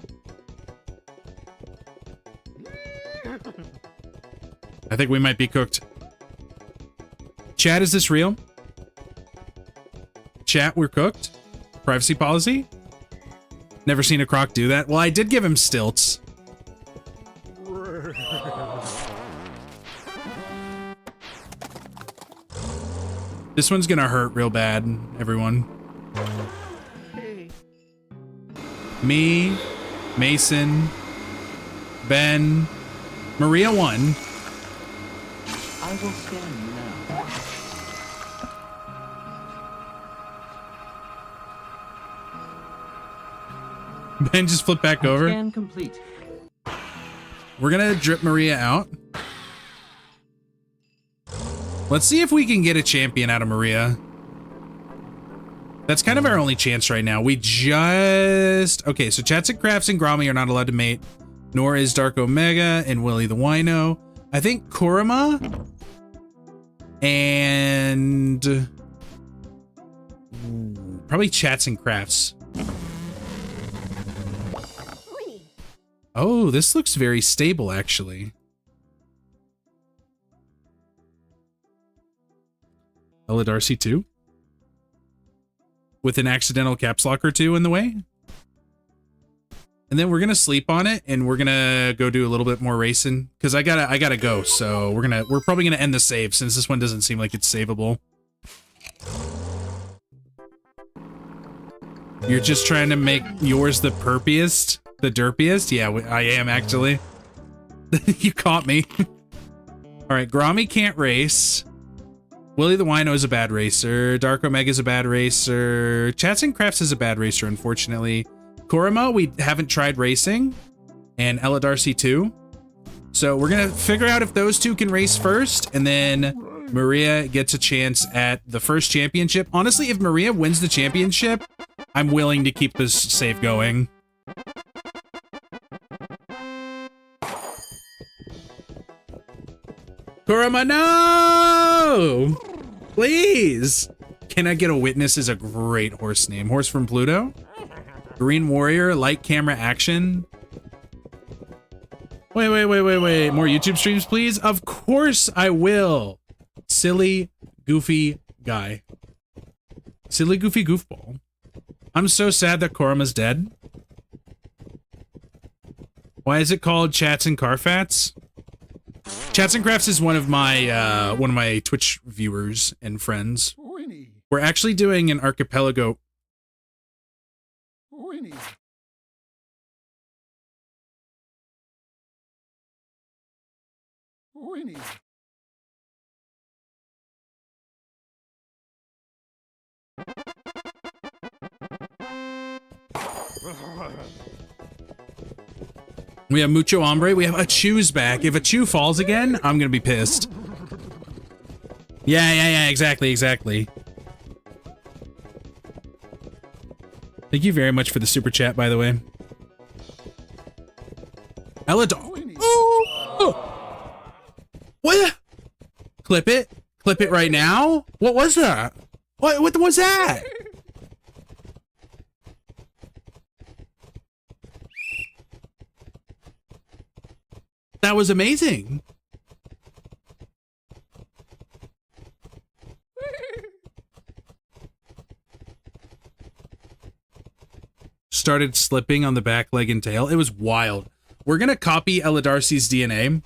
I think we might be cooked. Chat, is this real? Chat, we're cooked? Privacy policy? Never seen a croc do that. Well, I did give him stilts. This one's gonna hurt real bad, everyone. Me, Mason, Ben, Maria won. I will stand now. Ben just flipped back over. Scan complete. We're gonna drip Maria out. Let's see if we can get a champion out of Maria. That's kind of our only chance right now. We just... Okay, so Chatson Crafts and Grommy are not allowed to mate, nor is Dark Omega and Willie the Wino. I think Kurama and probably Chatson Crafts. Oh, this looks very stable, actually. Ella Darcy too? With an accidental caps lock or two in the way. And then we're gonna sleep on it and we're gonna go do a little bit more racing because I gotta go. So we're probably gonna end the save since this one doesn't seem like it's savable. You're just trying to make yours the perpiest, the derpiest. Yeah, I am actually. You caught me. All right, Grommy can't race. Willie the Wino is a bad racer. Dark Omega is a bad racer. Chatson Crafts is a bad racer, unfortunately. Kurama, we haven't tried racing. And Ella Darcy too. So we're going to figure out if those two can race first. And then Maria gets a chance at the first championship. Honestly, if Maria wins the championship, I'm willing to keep this save going. Kurama, no! Please! Can I Get a Witness is a great horse name. Horse from Pluto. Green Warrior, light camera action. Wait. More YouTube streams, please? Of course I will. Silly, goofy guy. Silly, goofy goofball. I'm so sad that Kurama's dead. Why is it called Chats and Carfats? Chats and Crafts is one of my Twitch viewers and friends. We're actually doing an archipelago. We have Mucho Hombre. We have Achu's back. If Achu falls again, I'm gonna be pissed. Yeah, exactly. Thank you very much for the super chat, by the way. Ella oh! What? Clip it right now? What was that? What was that? That was amazing. Started slipping on the back leg and tail. It was wild. We're gonna copy Ella Darcy's DNA.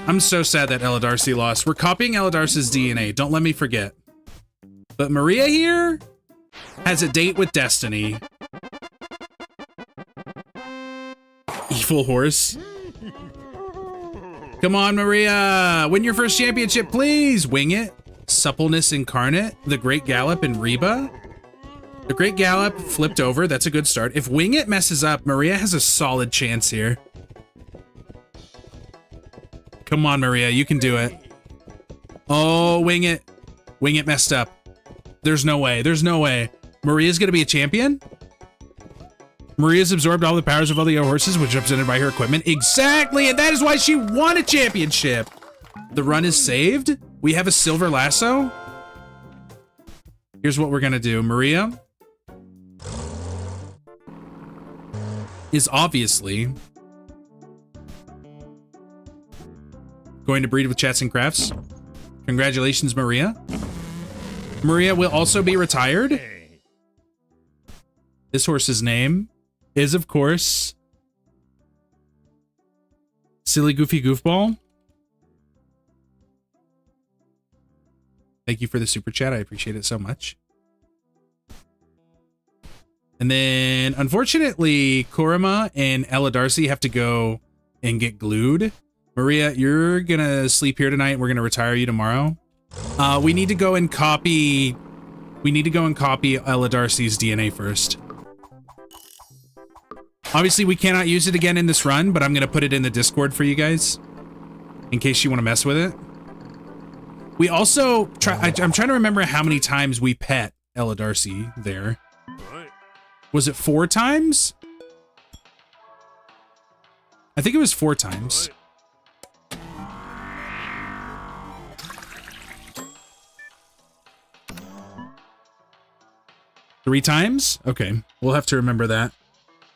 I'm so sad that Ella Darcy lost. We're copying Ella Darcy's DNA. Don't let me forget. But Maria here has a date with Destiny. Evil horse. Come on, Maria. Win your first championship, please. Wing It. Suppleness Incarnate. The Great Gallop and Reba. The Great Gallop flipped over. That's a good start. If Wing It messes up, Maria has a solid chance here. Come on, Maria. You can do it. Oh, Wing It. Wing It messed up. There's no way. There's no way. Maria's going to be a champion? Maria's absorbed all the powers of all the other horses, which are represented by her equipment. Exactly, and that is why she won a championship. The run is saved. We have a silver lasso. Here's what we're gonna do. Maria is obviously going to breed with Chats and Crafts. Congratulations, Maria. Maria will also be retired. This horse's name is, of course, Silly Goofy Goofball. Thank you for the super chat. I appreciate it so much. And then, unfortunately, Kurama and Ella Darcy have to go and get glued. Maria, you're gonna sleep here tonight. We're gonna retire you tomorrow. We need to go and copy. We need to go and copy Ella Darcy's DNA first. Obviously, we cannot use it again in this run, but I'm going to put it in the Discord for you guys in case you want to mess with it. We also I'm trying to remember how many times we pet Ella Darcy there. Was it 4 times? I think it was 4 times. Three times? Okay, we'll have to remember that.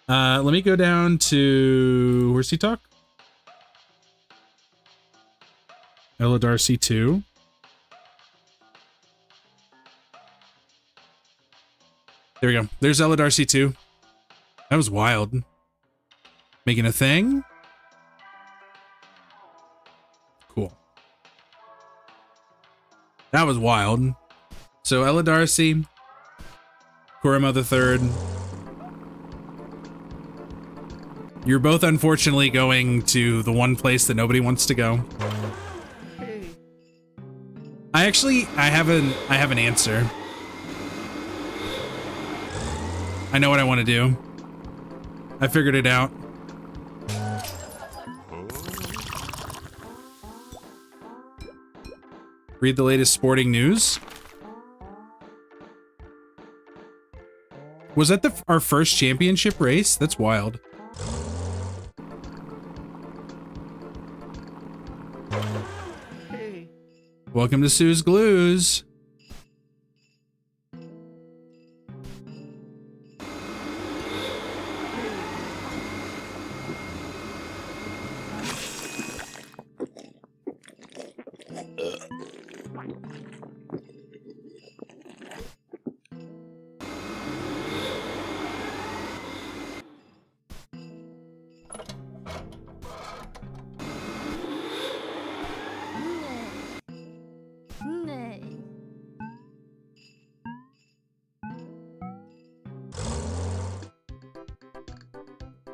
Let me go down to Horsey Talk. Ella Darcy 2. There we go. There's Ella Darcy 2. That was wild. Making a thing. Cool. That was wild. So Ella Darcy, Kurama the Third. You're both unfortunately going to the one place that nobody wants to go. I have an answer. I know what I want to do. I figured it out. Read the latest sporting news. Was that our first championship race? That's wild. Hey. Welcome to Sue's Glues.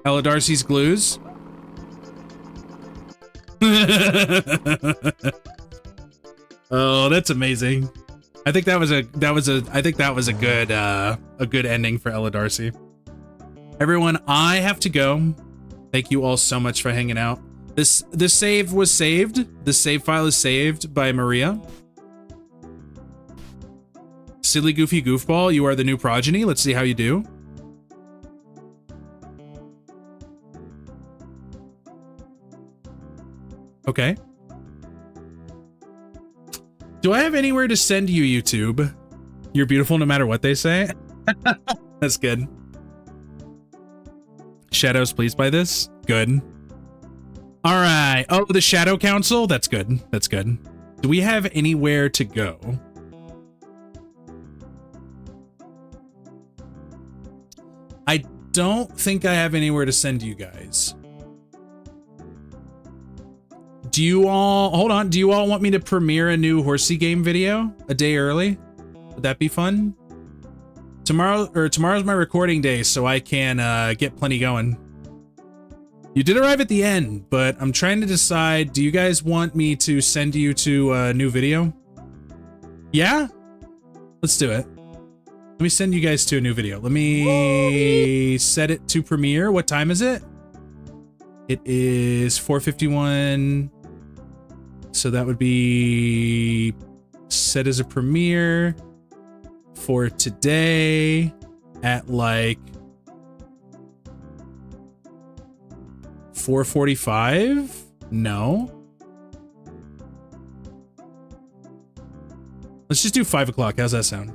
Ella Darcy's Glues. Oh, that's amazing. I think that was a good ending for Ella Darcy. Everyone, I have to go. Thank you all so much for hanging out. This save was saved. The save file is saved by Maria. Silly Goofy Goofball, you are the new progeny. Let's see how you do. Okay. Do I have anywhere to send you, YouTube? You're beautiful no matter what they say. That's good. Shadows pleased by this? Good. All right. Oh, the Shadow Council? That's good. That's good. Do we have anywhere to go? I don't think I have anywhere to send you guys. Do you all, hold on, do you all want me to premiere a new horsey game video a day early? Would that be fun? Tomorrow's my recording day, so I can get plenty going. You did arrive at the end, but I'm trying to decide, do you guys want me to send you to a new video? Yeah? Let's do it. Let me send you guys to a new video. Let me set it to premiere. What time is it? It is 4:51. So that would be set as a premiere for today at like 4:45? No. Let's just do 5 o'clock. How's that sound?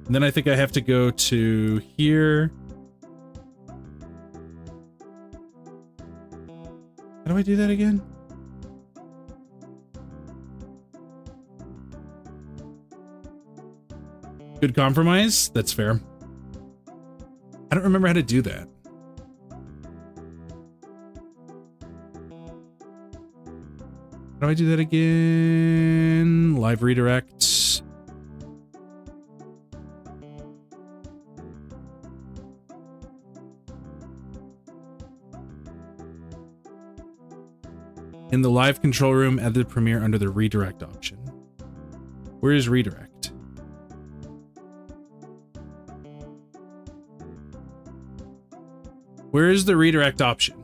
And then I think I have to go to here. How do I do that again? Good compromise? That's fair. I don't remember how to do that. How do I do that again? Live redirect. in the live control room at the premiere under the redirect option. Where is redirect? Where is the redirect option?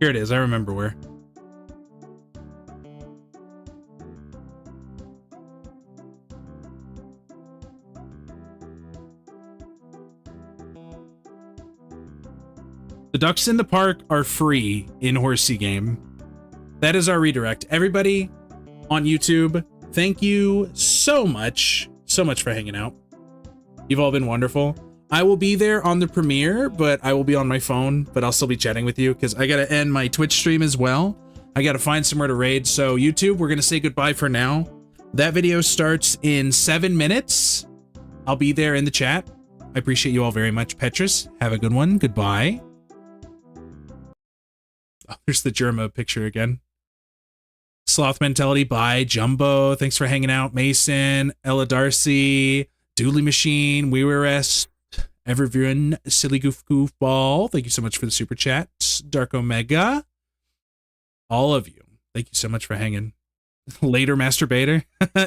Here it is. I remember where. The ducks in the park are free in Horsey game. That is our redirect. Everybody on YouTube, thank you so much for hanging out. You've all been wonderful. I will be there on the premiere, but I will be on my phone, but I'll still be chatting with you because I got to end my Twitch stream as well. I got to find somewhere to raid. So YouTube, we're going to say goodbye for now. That video starts in 7 minutes. I'll be there in the chat. I appreciate you all very much. Petrus, have a good one. Goodbye. Oh, there's the Germa picture again. Sloth Mentality, bye. Jumbo, thanks for hanging out. Mason, Ella Darcy, Dooley Machine, We Were Rest, Everyone, Silly Goofball, thank you so much for the super chat. Dark Omega, all of you, thank you so much for hanging. Later, Masturbator.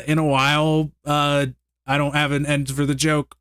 In a while, I don't have an end for the joke.